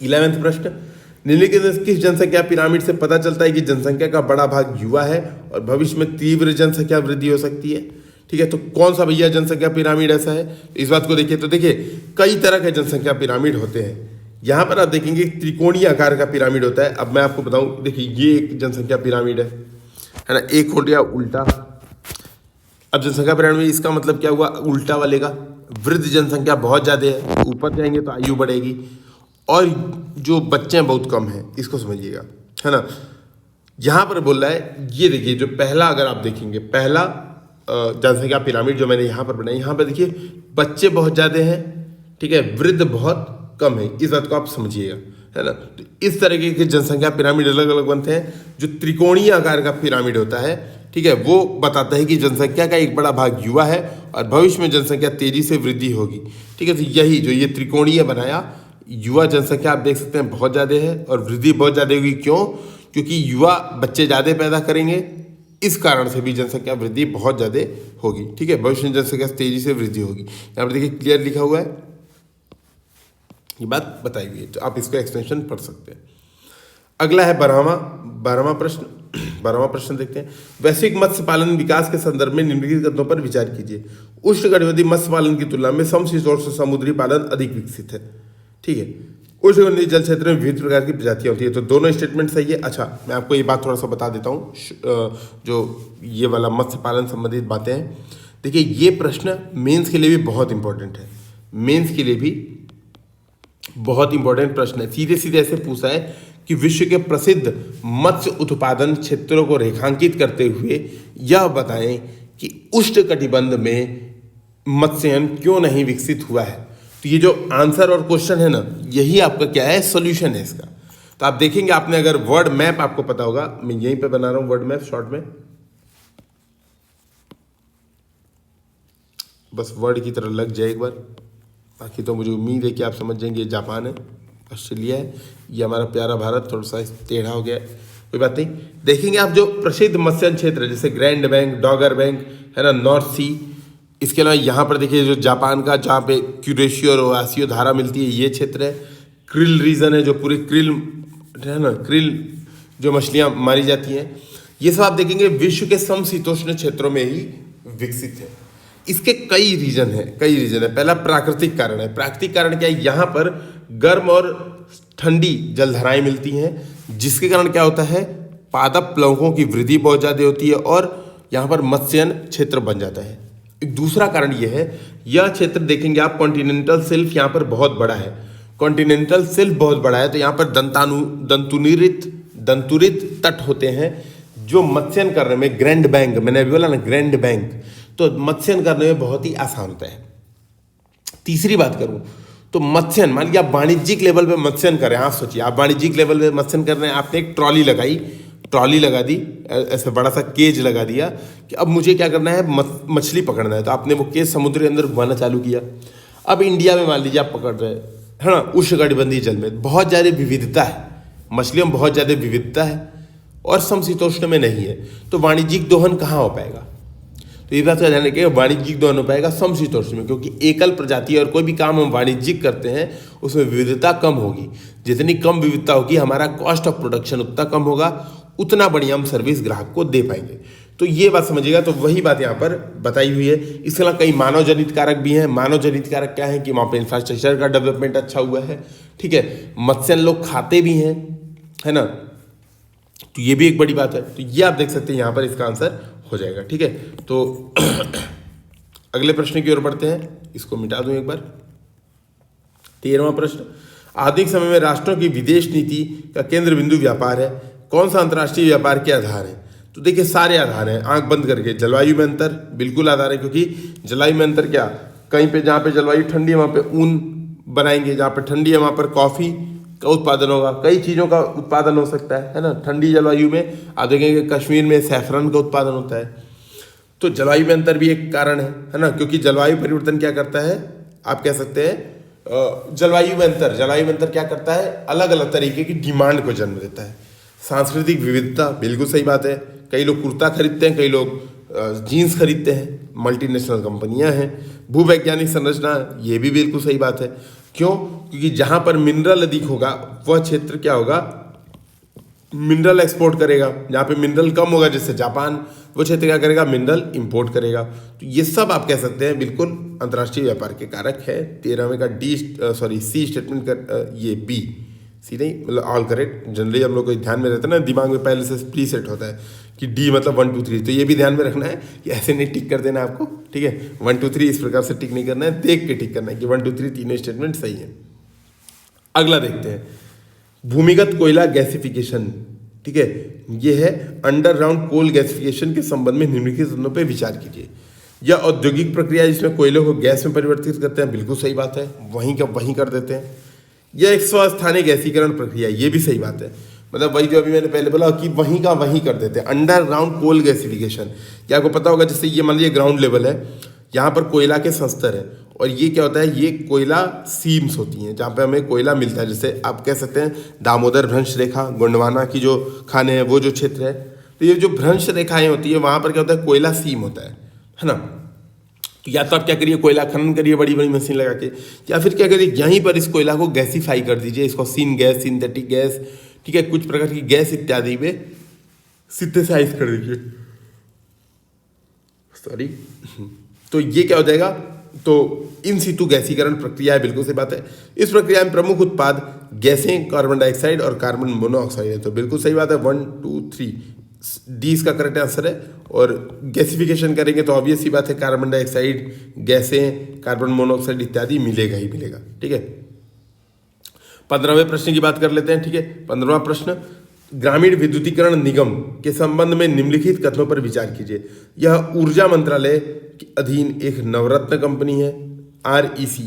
11वां प्रश्न, निम्नलिखित किस जनसंख्या पिरामिड से पता चलता है कि जनसंख्या का बड़ा भाग युवा है और भविष्य में तीव्र जनसंख्या वृद्धि हो सकती है? ठीक है, तो कौन सा भैया जनसंख्या पिरामिड ऐसा है, इस बात को देखिए। तो देखिए कई तरह के जनसंख्या पिरामिड होते हैं। यहाँ पर आप देखेंगे त्रिकोणीय आकार का पिरामिड होता है। अब मैं आपको बताऊं, देखिए ये एक जनसंख्या पिरामिड है ना, एक हो गया उल्टा। अब जनसंख्या पिरामिड इसका मतलब क्या हुआ, उल्टा वाले का वृद्ध जनसंख्या बहुत ज़्यादा है, ऊपर जाएंगे तो आयु बढ़ेगी, और जो बच्चे हैं बहुत कम हैं, इसको समझिएगा, है ना। यहाँ पर बोल रहा है, ये देखिए जो पहला, अगर आप देखेंगे पहला जनसंख्या पिरामिड जो मैंने यहाँ पर बनाया, यहाँ पर देखिए बच्चे बहुत ज़्यादा हैं, ठीक है, वृद्ध बहुत कम है, इस बात को आप समझिएगा, है ना। तो इस तरीके के जनसंख्या पिरामिड अलग अलग बनते हैं। जो त्रिकोणीय आकार का पिरामिड होता है, ठीक है, वो बताता है कि जनसंख्या का एक बड़ा भाग युवा है और भविष्य में जनसंख्या तेजी से वृद्धि होगी। ठीक है, तो यही जो ये त्रिकोणीय बनाया, युवा जनसंख्या आप देख सकते हैं बहुत ज़्यादा है और वृद्धि बहुत ज़्यादा होगी। क्यों? क्योंकि युवा बच्चे ज़्यादा पैदा करेंगे, इस कारण से भी जनसंख्या वृद्धि बहुत ज़्यादा होगी। ठीक है, भविष्य में जनसंख्या तेजी से वृद्धि होगी। यहाँ पर देखिए क्लियर लिखा हुआ है, ये बात बताई हुई है, तो आप इसका एक्सटेंशन पढ़ सकते हैं। अगला है 12वां प्रश्न। 12वां प्रश्न देखते हैं। वैश्विक मत्स्य पालन विकास के संदर्भ में निम्नलिखित कथनों पर विचार कीजिए। उष्णकटिबंधीय मत्स्य पालन की तुलना में समशीतोष्ण समुद्री पालन अधिक विकसित है। ठीक है, उष्णकटिबंधीय जल क्षेत्र में विविध प्रकार की प्रजातियां होती है, तो दोनों स्टेटमेंट सही है। अच्छा, मैं आपको ये बात थोड़ा सा बता देता हूँ, जो ये वाला मत्स्य पालन संबंधित बातें हैं। देखिए ये प्रश्न मेंस के लिए भी बहुत इंपॉर्टेंट है, मेंस के लिए भी बहुत इंपॉर्टेंट प्रश्न है। सीधे सीधे ऐसे पूछा है कि विश्व के प्रसिद्ध मत्स्य उत्पादन क्षेत्रों को रेखांकित करते हुए यह बताएं कि उष्णकटिबंध में मत्स्यन क्यों नहीं विकसित हुआ है। तो ये जो आंसर और क्वेश्चन है ना, यही आपका क्या है, सॉल्यूशन है इसका। तो आप देखेंगे, आपने अगर वर्ड मैप आपको पता होगा, मैं यहीं पे बना रहा हूं वर्ड मैप शॉर्ट में, बस वर्ड की तरह लग जाए एक बार, बाकी तो मुझे उम्मीद है कि आप समझ जाएंगे। ये जापान है, ऑस्ट्रेलिया है, ये हमारा प्यारा भारत, थोड़ा सा टेढ़ा हो गया है, कोई बात नहीं। देखेंगे आप जो प्रसिद्ध मत्स्य क्षेत्र है, जैसे ग्रैंड बैंक, डॉगर बैंक, है ना, नॉर्थ सी, इसके अलावा यहाँ पर देखिए जो जापान का, जहाँ पे क्यूरेशियो और ओआसियो धारा मिलती है, ये क्षेत्र है। क्रिल रीजन है, जो पूरी क्रिल है ना, क्रिल जो मछलियाँ मारी जाती हैं, ये सब आप देखेंगे विश्व के समशीतोष्ण क्षेत्रों में ही विकसित है। इसके कई रीजन है। पहला प्राकृतिक कारण है। प्राकृतिक कारण क्या है, यहाँ पर गर्म और ठंडी जलधाराएं मिलती हैं, जिसके कारण क्या होता है, पादप प्लवकों की वृद्धि बहुत ज़्यादा होती है और यहाँ पर मत्स्यन क्षेत्र बन जाता है। एक दूसरा कारण ये है, यह क्षेत्र देखेंगे आप कॉन्टिनेंटल शेल्फ यहाँ पर बहुत बड़ा है, कॉन्टिनेंटल शेल्फ बहुत बड़ा है, तो यहाँ पर दंतुरित तट होते हैं जो मत्स्यन करने में, ग्रैंड बैंक मैंने अभी बोला ना, ग्रैंड बैंक, तो मत्स्यन करने में बहुत ही आसान होता है। तीसरी बात करूं तो मत्स्यन, मान लीजिए आप वाणिज्यिक लेवल पे मत्स्यन कर रहे हैं, आप सोचिए आप वाणिज्यिक लेवल पे मत्स्यन कर रहे हैं, आपने एक ट्रॉली लगा दी, ऐसे बड़ा सा केज लगा दिया कि अब मुझे क्या करना है, मछली पकड़ना है, तो आपने वो केज समुद्र के अंदर घुमाना चालू किया। अब इंडिया में मान लीजिए आप पकड़ रहे हैं, है ना, उष्णकटिबंधीय जल में बहुत ज़्यादा विविधता है, मछलियों में बहुत ज़्यादा विविधता है और समशीतोष्ण में नहीं है, तो वाणिज्यिक दोहन कहाँ हो पाएगा? तो ये बात का ध्यान रखिए, वाणिज्यिक दोहन हो पाएगा समशीतोष्ण में, क्योंकि एकल प्रजाति और कोई भी काम हम वाणिज्यिक करते हैं उसमें विविधता कम होगी। जितनी कम विविधता होगी हमारा कॉस्ट ऑफ प्रोडक्शन उतना कम होगा, उतना बढ़िया हम सर्विस ग्राहक को दे पाएंगे। तो ये बात समझिएगा। तो वही बात यहाँ पर बताई हुई है। इसके अलावा कई मानव जनित कारक भी हैं। मानव जनित कारक क्या है कि वहाँ पे इंफ्रास्ट्रक्चर का डेवलपमेंट अच्छा हुआ है, ठीक है, मत्स्य लोग खाते भी हैं, है ना, तो ये भी एक बड़ी बात है। तो ये आप देख सकते हैं यहाँ पर इसका आंसर हो जाएगा, ठीक है। तो अगले प्रश्न की ओर बढ़ते हैं, इसको मिटा दूं एक बार। 13वां प्रश्न, आधुनिक समय में राष्ट्रों की विदेश नीति का केंद्र बिंदु व्यापार है, कौन सा अंतर्राष्ट्रीय व्यापार के आधार है? तो देखिए सारे आधार हैं, आंख बंद करके। जलवायु में अंतर बिल्कुल आधार है, क्योंकि जलवायु में अंतर क्या, कहीं पे जहाँ पे जलवायु ठंडी है वहाँ पे ऊन बनाएंगे, जहाँ पे ठंडी है वहाँ पर कॉफ़ी का उत्पादन होगा, कई चीज़ों का उत्पादन हो सकता है ना। ठंडी जलवायु में आप देखेंगे कश्मीर में सैफरन का उत्पादन होता है। तो जलवायु में अंतर भी एक कारण है ना, क्योंकि जलवायु परिवर्तन क्या करता है, आप कह सकते हैं जलवायु में अंतर क्या करता है, अलग अलग तरीके की डिमांड को जन्म देता है। सांस्कृतिक विविधता, बिल्कुल सही बात है, कई लोग कुर्ता खरीदते हैं, कई लोग जीन्स खरीदते हैं, मल्टीनेशनल कंपनियां हैं। भूवैज्ञानिक संरचना, ये भी बिल्कुल सही बात है। क्यों? क्योंकि जहां पर मिनरल अधिक होगा वह क्षेत्र क्या होगा, मिनरल एक्सपोर्ट करेगा। जहाँ पे मिनरल कम होगा, जैसे जापान, वो क्षेत्र क्या करेगा, मिनरल इंपोर्ट करेगा। तो ये सब आप कह सकते हैं बिल्कुल अंतर्राष्ट्रीय व्यापार के कारक है। 13वें का सी स्टेटमेंट का ये बी, सी नहीं मतलब ऑल करेक्ट। जनरली हम लोग को ध्यान में रहता है ना, दिमाग में पहले से प्री सेट होता है कि डी मतलब 1 2 3, तो ये भी ध्यान में रखना है कि ऐसे नहीं टिक कर देना आपको, ठीक है। 1 2 3 इस प्रकार से टिक नहीं करना है, देख के टिक करना है कि 1 2 3 तीनों स्टेटमेंट सही है। अगला देखते हैं, भूमिगत कोयला गैसिफिकेशन, ठीक है, ये है अंडरग्राउंड कोल गैसिफिकेशन के संबंध में निम्नलिखित तथ्यों पर विचार कीजिए। यह औद्योगिक प्रक्रिया जिसमें कोयले को गैस में परिवर्तित करते हैं, बिल्कुल सही बात है, वहीं कर देते हैं। यह एक स्वस्थानिक गैसीकरण प्रक्रिया, ये भी सही बात है, मतलब वही जो अभी मैंने पहले बोला कि वहीं कर देते हैं, अंडरग्राउंड कोल गैसिफिकेशन। क्या आपको पता होगा, जैसे ये मान लीजिए ग्राउंड लेवल है, यहाँ पर कोयला के संस्तर है, और ये क्या होता है, ये कोयला सीम्स होती हैं जहाँ पे हमें कोयला मिलता है। जैसे आप कह सकते हैं दामोदर भ्रंश रेखा, गोंडवाना की जो खाने हैं वो जो क्षेत्र है, तो ये जो भ्रंश रेखाएं होती है वहाँ पर क्या होता है, कोयला सीम होता है ना। तो या तो आप क्या करिए, कोयला खनन करिए बड़ी बड़ी मशीन लगा के, या फिर क्या करिए यहीं पर इस कोयला को गैसीफाई कर दीजिए, इसको सीन गैस, सिंथेटिक गैस, ठीक है, कुछ प्रकार की गैस इत्यादि में सिंथेसाइज कर दीजिए, सॉरी। तो ये क्या हो जाएगा, तो इन सितु गैसीकरण प्रक्रिया है, बिल्कुल से बात है। इस प्रक्रिया में प्रमुख उत्पाद गैसें कार्बन डाइऑक्साइड और कार्बन मोनोऑक्साइड है, तो बिल्कुल सही बात है, 1 2 3 डी इसका करेक्ट आंसर है। और गैसिफिकेशन करेंगे तो ऑब्वियस सी बात है, कार्बन डाइऑक्साइड, गैसें, कार्बन मोनोऑक्साइड इत्यादि मिलेगा ही मिलेगा, ठीक है। 15वें प्रश्न की बात कर लेते हैं, ठीक है। 15वां प्रश्न, ग्रामीण विद्युतीकरण निगम के संबंध में निम्नलिखित कथनों पर विचार कीजिए। यह ऊर्जा मंत्रालय के अधीन एक नवरत्न कंपनी है, REC,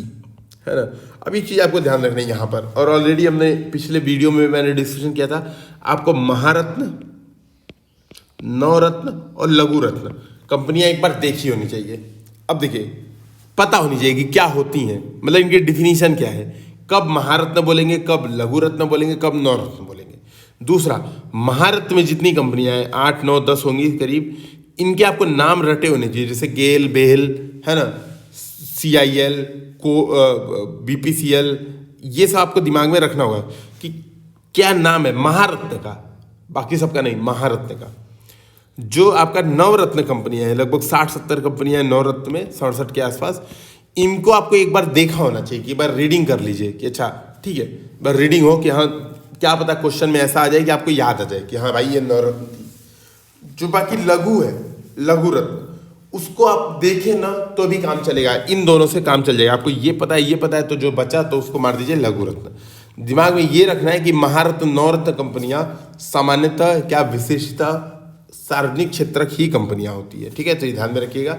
है ना। अब एक चीज़ आपको ध्यान रखना है यहाँ पर, और ऑलरेडी हमने पिछले वीडियो में मैंने डिस्कशन किया था, आपको महारत्न, नवरत्न और लघु रत्न कंपनियां एक बार देखी होनी चाहिए। अब देखिए, पता होनी चाहिए कि क्या होती हैं, मतलब इनकी डिफिनीशन क्या है, कब महारत्न बोलेंगे, कब लघु रत्न बोलेंगे, कब नवरत्न बोलेंगे। दूसरा, महारत्न में जितनी कंपनियां हैं 8 9 10 होंगी करीब, इनके आपको नाम रटे होने चाहिए, जैसे गेल, बेल, है ना, CIL, BPCL, ये सब आपको दिमाग में रखना होगा कि क्या नाम है महारत्न का, बाकी सबका नहीं, महारत्न का। जो आपका नवरत्न कंपनियां हैं, लगभग 60-70 कंपनियां हैं नवरत्न में, 67 के आसपास, इनको आपको एक बार देखा होना चाहिए कि एक बार रीडिंग कर लीजिए कि अच्छा ठीक है, एक बार रीडिंग हो कि हाँ क्या पता क्वेश्चन में ऐसा आ जाए कि आपको याद आ जाए कि हाँ भाई ये नवरत्न थी। जो बाकी लघु है, लघु रत्न, उसको आप देखें ना तो भी काम चलेगा, इन दोनों से काम चल जाएगा। आपको ये पता है तो जो बचा तो उसको मार दीजिए लघु रत्न। दिमाग में ये रखना है कि महारत्न नवरत्न कंपनियां सामान्यतः क्या विशेषता सार्वजनिक क्षेत्र की कंपनियां होती है, ठीक है, तो ये ध्यान में रखिएगा।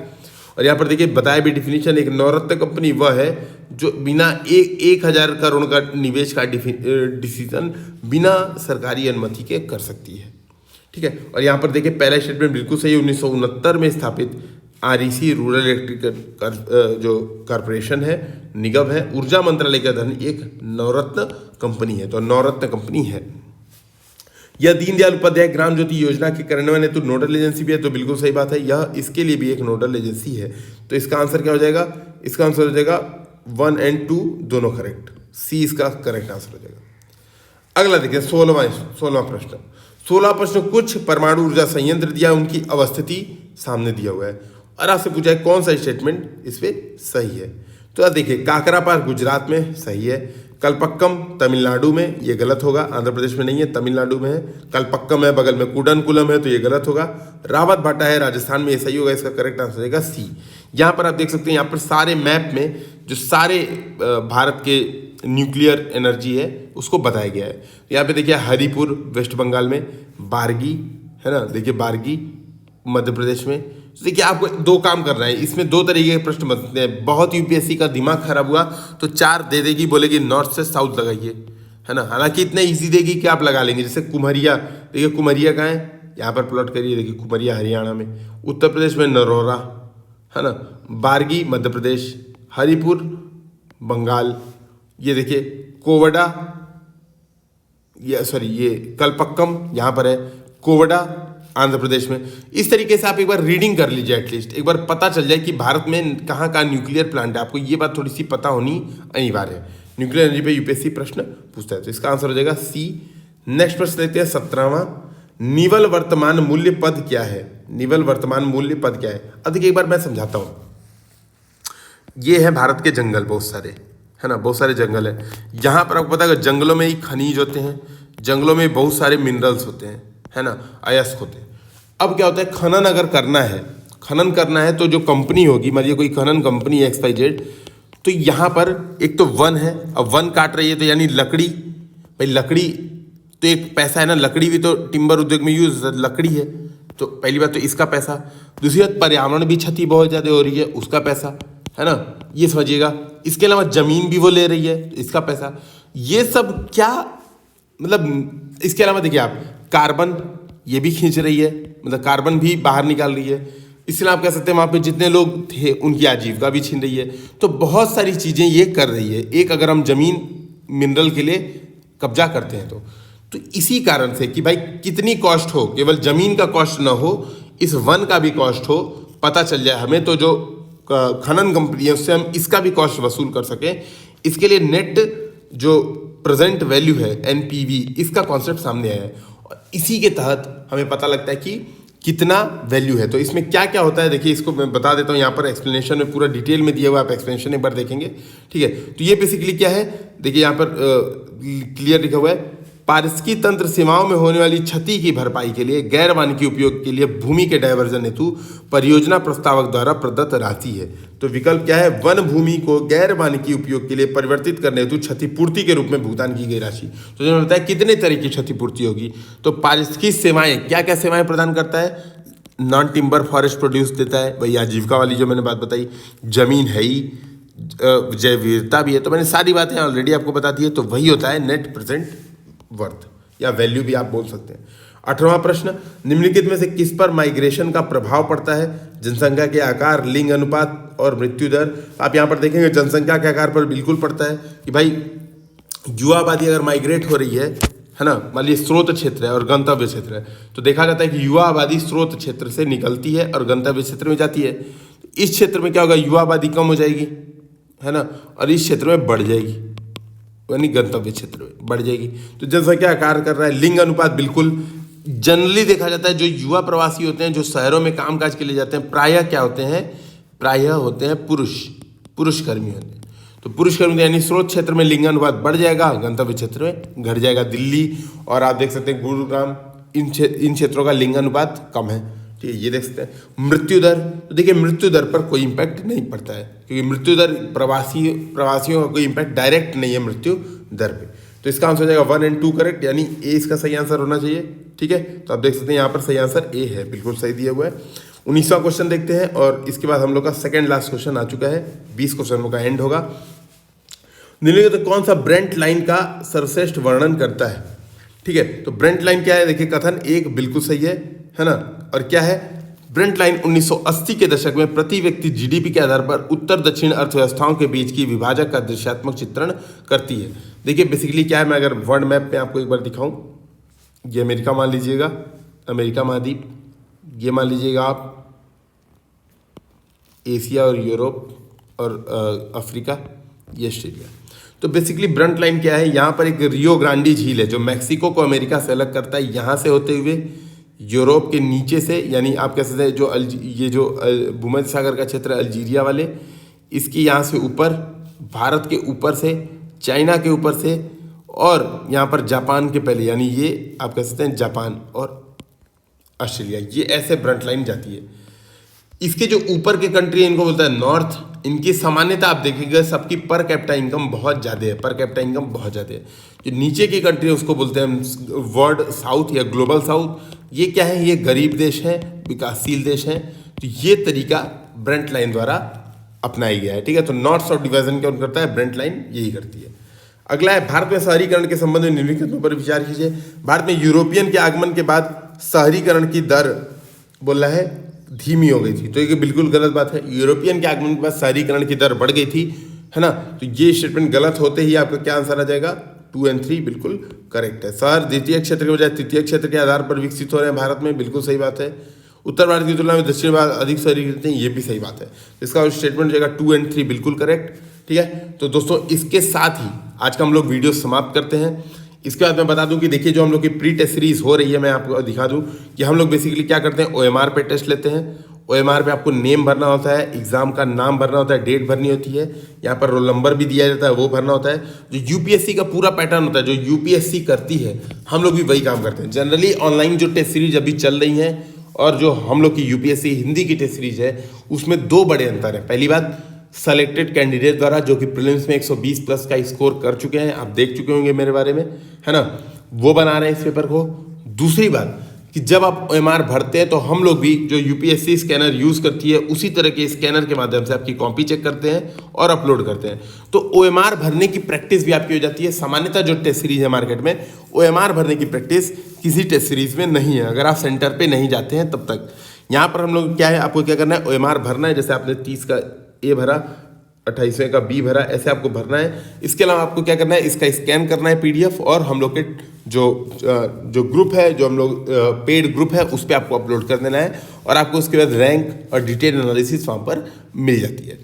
और यहाँ पर देखिए बताया भी डिफिनीशन, एक नवरत्न कंपनी वह है जो बिना 1,000 करोड़ का निवेश का डिसीजन बिना सरकारी अनुमति के कर सकती है, ठीक है। और यहाँ पर देखिए पहला स्टेटमेंट बिल्कुल सही है। 1969 में स्थापित REC रूरल इलेक्ट्रिक जो कॉरपोरेशन है, निगम है, ऊर्जा मंत्रालय का धन एक नवरत्न कंपनी है, तो नवरत्न कंपनी है। यह दीनदयाल उपाध्याय ग्राम ज्योति योजना के कार्यान्वयन हेतु नोडल एजेंसी भी है, तो बिल्कुल सही बात है, यह इसके लिए भी एक नोडल एजेंसी है। तो इसका आंसर क्या हो जाएगा? इसका आंसर हो जाएगा 1 और 2 दोनों करेक्ट, सी इसका करेक्ट आंसर हो जाएगा। अगला देखिए 16वां प्रश्न। 16 प्रश्न कुछ परमाणु ऊर्जा संयंत्र दिया, उनकी अवस्थिति सामने दिया हुआ है और आपसे पूछा है कौन सा स्टेटमेंट इस पे सही है। तो देखिए काकरापार गुजरात में सही है, कलपक्कम तमिलनाडु में, ये गलत होगा, आंध्र प्रदेश में नहीं है, तमिलनाडु में है। कलपक्कम है बगल में कुडनकुलम है, तो ये गलत होगा। रावत भाटा है राजस्थान में, ये सही होगा, इसका करेक्ट आंसर रहेगा सी। यहाँ पर आप देख सकते हैं, यहाँ पर सारे मैप में जो सारे भारत के न्यूक्लियर एनर्जी है उसको बताया गया है। यहाँ पे देखिए हरिपुर वेस्ट बंगाल में, बारगी है ना, देखिए बारगी मध्य प्रदेश में। तो देखिए आपको 2 काम करना है, इसमें 2 तरीके के प्रश्न बनते हैं। बहुत यूपीएससी का दिमाग खराब हुआ तो 4 दे देगी, बोलेगी नॉर्थ से साउथ लगाइए, है ना। हालांकि इतना इजी देगी कि आप लगा लेंगे। जैसे कुम्हरिया, देखिए कुम्हरिया कहाँ है, यहाँ पर प्लॉट करिए, देखिए कुम्हरिया हरियाणा में, उत्तर प्रदेश में नरोरा है ना, बारगी मध्य प्रदेश, हरिपुर बंगाल, ये देखिए कोवडा, ये कलपक्कम यहाँ पर है, कोवडा आंध्र प्रदेश में। इस तरीके से आप एक बार रीडिंग कर लीजिए, एटलीस्ट एक बार पता चल जाए कि भारत में कहाँ कहाँ न्यूक्लियर प्लांट है। आपको ये बात थोड़ी सी पता होनी अनिवार्य है। न्यूक्लियर एनर्जी पे यूपीएससी प्रश्न पूछता है, तो इसका आंसर हो जाएगा सी। नेक्स्ट प्रश्न लेते हैं 17वां। निवल वर्तमान मूल्य पद क्या है? निवल वर्तमान मूल्य पद क्या है? अब देखिए एक बार मैं समझाता हूँ। ये है भारत के जंगल बहुत सारे, है ना, बहुत सारे जंगल है। यहाँ पर आपको पता है जंगलों में ही खनिज होते हैं, जंगलों में बहुत सारे मिनरल्स होते हैं, है ना, अयस्क होते हैं। अब क्या होता है, खनन अगर करना है, खनन करना है तो जो कंपनी होगी, मान लीजिए कोई खनन कंपनी XYZ, तो यहाँ पर एक तो वन है, अब वन काट रही है तो यानी लकड़ी, भाई लकड़ी तो एक पैसा है ना, लकड़ी भी तो टिम्बर उद्योग में यूज लकड़ी है, तो पहली बात तो इसका पैसा। दूसरी बात पर्यावरण भी क्षति बहुत ज़्यादा हो रही है, उसका पैसा, है ना, ये समझिएगा। इसके अलावा जमीन भी वो ले रही है, इसका पैसा। ये सब क्या मतलब, इसके अलावा देखिए आप कार्बन ये भी खींच रही है, मतलब कार्बन भी बाहर निकाल रही है। इसलिए आप कह सकते हैं वहाँ पे जितने लोग थे उनकी आजीविका भी छीन रही है। तो बहुत सारी चीज़ें ये कर रही है। एक अगर हम जमीन मिनरल के लिए कब्जा करते हैं तो इसी कारण से कि भाई कितनी कॉस्ट हो, केवल जमीन का कॉस्ट ना हो, इस वन का भी कॉस्ट हो, पता चल जाए हमें, तो जो खनन कंपनी है उससे हम इसका भी कॉस्ट वसूल कर सकें। इसके लिए नेट जो प्रेजेंट वैल्यू है NPV, इसका कॉन्सेप्ट सामने आया है। इसी के तहत हमें पता लगता है कि कितना वैल्यू है। तो इसमें क्या क्या होता है देखिए, इसको मैं बता देता हूँ। यहाँ पर एक्सप्लेनेशन में पूरा डिटेल में दिया हुआ, आप एक्सप्लेनेशन एक बार देखेंगे, ठीक है। तो ये बेसिकली क्या है, देखिए यहाँ पर क्लियर लिखा हुआ है, पारिस्थितिकी तंत्र सीमाओं में होने वाली क्षति की भरपाई के लिए गैर वानिकी उपयोग के लिए भूमि के डायवर्जन हेतु परियोजना प्रस्तावक द्वारा प्रदत्त राशि है। तो विकल्प क्या है, वन भूमि को गैर वानिकी उपयोग के लिए परिवर्तित करने हेतु क्षतिपूर्ति के रूप में भुगतान की गई राशि। तो जो बताया कितने तरह की क्षतिपूर्ति होगी, तो पारिस्थितिकी सेवाएं क्या क्या सेवाएं प्रदान करता है, नॉन टिम्बर फॉरेस्ट प्रोड्यूस देता है, वही आजीविका वाली जो मैंने बात बताई, जमीन है ही, जैव विविधता भी है, तो मैंने सारी बातें ऑलरेडी आपको बता दी है। तो वही होता है नेट प्रेजेंट वर्थ या वैल्यू भी आप बोल सकते हैं। 18वां प्रश्न, निम्नलिखित में से किस पर माइग्रेशन का प्रभाव पड़ता है? जनसंख्या के आकार, लिंग अनुपात और मृत्यु दर। आप यहाँ पर देखेंगे जनसंख्या के आकार पर बिल्कुल पड़ता है कि भाई युवा आबादी अगर माइग्रेट हो रही है ना, मान लीजिए स्रोत क्षेत्र है और गंतव्य क्षेत्र है, तो देखा जाता है कि युवा आबादी स्रोत क्षेत्र से निकलती है और गंतव्य क्षेत्र में जाती है। इस क्षेत्र में क्या होगा, युवा आबादी कम हो जाएगी, है ना, और इस क्षेत्र में बढ़ जाएगी, यानी गंतव्य क्षेत्र में बढ़ जाएगी। तो जनसंख्या आकार कर रहा है। लिंग अनुपात बिल्कुल जनरली देखा जाता है, जो युवा प्रवासी होते हैं, जो शहरों में कामकाज के लिए जाते हैं, प्रायः क्या होते हैं, प्रायः होते हैं पुरुष कर्मी होते हैं। तो पुरुष कर्मचारी यानी स्रोत क्षेत्र में लिंगानुपात बढ़ जाएगा, गंतव्य क्षेत्र में घट जाएगा। दिल्ली और आप देख सकते हैं गुरुग्राम, इन क्षेत्रों का लिंगानुपात कम है। ठीक है, ये देख सकते हैं। मृत्यु दर, तो देखिए मृत्यु दर पर कोई इम्पैक्ट नहीं पड़ता है, क्योंकि मृत्यु दर प्रवासियों का कोई इम्पैक्ट डायरेक्ट नहीं है मृत्यु दर पे। तो इसका आंसर हो जाएगा 1 और 2 करेक्ट, यानी ए इसका सही आंसर होना चाहिए। ठीक है, तो आप देख सकते हैं यहाँ पर सही आंसर ए है, बिल्कुल सही दिया हुआ है। 19वां क्वेश्चन देखते हैं और इसके बाद हम लोग का सेकंड लास्ट क्वेश्चन आ चुका है, 20 क्वेश्चनों का एंड होगा। निम्नलिखित कौन सा ब्रेंट लाइन का सर्वश्रेष्ठ वर्णन करता है? ठीक है, तो ब्रेंट लाइन क्या है? देखिए कथन एक बिल्कुल सही है ना। और क्या है? ब्रेंट लाइन 1980 के दशक में प्रति व्यक्ति जीडीपी के आधार पर उत्तर दक्षिण अर्थव्यवस्थाओं के बीच की विभाजक का दृश्यात्मक चित्रण करती है। देखिए बेसिकली क्या है, मैं अगर वर्ल्ड मैप पे आपको एक बार दिखाऊं, ये अमेरिका मान लीजिएगा, अमेरिका महाद्वीप, ये मान लीजिएगा आप एशिया और यूरोप और अफ्रीका, ये ऑस्ट्रेलिया। तो बेसिकली ब्रंट लाइन क्या है? यहाँ पर एक रियो ग्रांडी झील है जो मैक्सिको को अमेरिका से अलग करता है, यहाँ से होते हुए यूरोप के नीचे से, यानी आप कह सकते हैं जो ये जो भूमध्य सागर का क्षेत्र है अल्जीरिया वाले, इसकी यहाँ से ऊपर, भारत के ऊपर से, चाइना के ऊपर से, और यहाँ पर जापान के पहले, यानी ये आप कह सकते हैं जापान और ऑस्ट्रेलिया, ये ऐसे ब्रंट लाइन जाती है। इसके जो ऊपर के कंट्री है इनको बोलता है नॉर्थ। इनकी सामान्यता आप देखेंगे सबकी पर कैपिटा इनकम बहुत ज़्यादा है, पर कैपिटा इनकम बहुत ज़्यादा है। जो नीचे की कंट्री है उसको बोलते हैं वर्ल्ड साउथ या ग्लोबल साउथ। ये क्या है? ये गरीब देश हैं, विकासशील देश हैं। तो ये तरीका ब्रेंट लाइन द्वारा अपनाया गया है। ठीक है, तो नॉर्थ साउथ डिवीजन कौन करता है? ब्रेंट लाइन यही करती है। अगला है भारत में शहरीकरण के संबंध में निम्नलिखित पर विचार कीजिए। भारत में यूरोपियन के आगमन के बाद शहरीकरण की दर बोल रहा है धीमी हो गई थी, तो ये बिल्कुल गलत बात है। यूरोपियन के आगमन के बाद शहरीकरण की दर बढ़ गई थी, है ना। तो ये स्टेटमेंट गलत होते ही आपका क्या आंसर आ जाएगा? 2 और 3 बिल्कुल करेक्ट है। शहर द्वितीय क्षेत्र के बजाय तृतीय क्षेत्र के आधार पर विकसित हो रहे हैं भारत में, बिल्कुल सही बात है। उत्तर भारत की तुलना में दक्षिण भारत अधिक शहरीकृत हैं, ये भी सही बात है। इसका स्टेटमेंट हो जाएगा 2 और 3 बिल्कुल करेक्ट। ठीक है, तो दोस्तों इसके साथ ही आज का हम लोग वीडियो समाप्त करते हैं। इसके बाद मैं बता दूं कि देखिए जो हम लोग की प्री टेस्ट सीरीज हो रही है, मैं आपको दिखा दूं कि हम लोग बेसिकली क्या करते हैं, OMR पे टेस्ट लेते हैं। OMR पे आपको नेम भरना होता है, एग्जाम का नाम भरना होता है, डेट भरनी होती है, यहाँ पर रोल नंबर भी दिया जाता है, वो भरना होता है। जो यूपीएससी का पूरा पैटर्न होता है, जो यूपीएससी करती है, हम लोग भी वही काम करते हैं। जनरली ऑनलाइन जो टेस्ट सीरीज अभी चल रही है और जो हम लोग की यूपीएससी हिंदी की टेस्ट सीरीज है, उसमें 2 बड़े अंतर है। पहली बात, सेलेक्टेड कैंडिडेट द्वारा जो कि प्रीलिम्स में 120 प्लस का स्कोर कर चुके हैं, आप देख चुके होंगे मेरे बारे में, है ना, वो बना रहे हैं इस पेपर को। दूसरी बात कि जब आप OMR भरते हैं तो हम लोग भी जो यूपीएससी स्कैनर यूज़ करती है उसी तरह के स्कैनर के माध्यम से आपकी कॉपी चेक करते हैं और अपलोड करते हैं। तो OMR भरने की प्रैक्टिस भी आपकी हो जाती है। सामान्यतः जो टेस्ट सीरीज है मार्केट में, OMR भरने की प्रैक्टिस किसी टेस्ट सीरीज में नहीं है, अगर आप सेंटर पे नहीं जाते हैं तब तक। यहाँ पर हम लोग क्या है, आपको क्या करना है, OMR भरना है। जैसे आपने 30 का ए भरा, 28वें का बी भरा, ऐसे आपको भरना है। इसके अलावा आपको क्या करना है, इसका स्कैन करना है PDF, और हम लोग के जो ग्रुप है, जो हम लोग पेड ग्रुप है, उस पर आपको अपलोड कर देना है, और आपको उसके बाद रैंक और डिटेल एनालिसिस वहाँ पर मिल जाती है।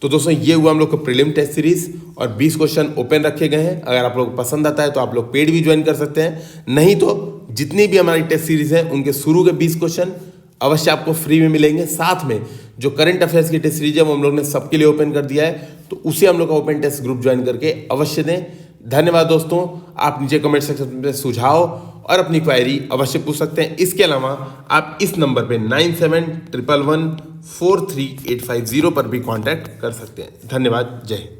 तो दोस्तों ये हुआ हम लोग का प्रीलिम टेस्ट सीरीज, और 20 क्वेश्चन ओपन रखे गए हैं। अगर आप लोग पसंद आता है तो आप लोग पेड भी ज्वाइन कर सकते हैं, नहीं तो जितनी भी हमारी टेस्ट सीरीज है उनके शुरू के 20 क्वेश्चन अवश्य आपको फ्री में मिलेंगे। साथ में जो करंट अफेयर्स की टेस्ट सीरीज है वो हम लोग ने सबके लिए ओपन कर दिया है, तो उसे हम लोग का ओपन टेस्ट ग्रुप ज्वाइन करके अवश्य दें। धन्यवाद दोस्तों। आप नीचे कमेंट सेक्शन में सुझाव और अपनी क्वायरी अवश्य पूछ सकते हैं। इसके अलावा आप इस नंबर पे 9711143850 पर भी कांटेक्ट कर सकते हैं। धन्यवाद। जय हिंद।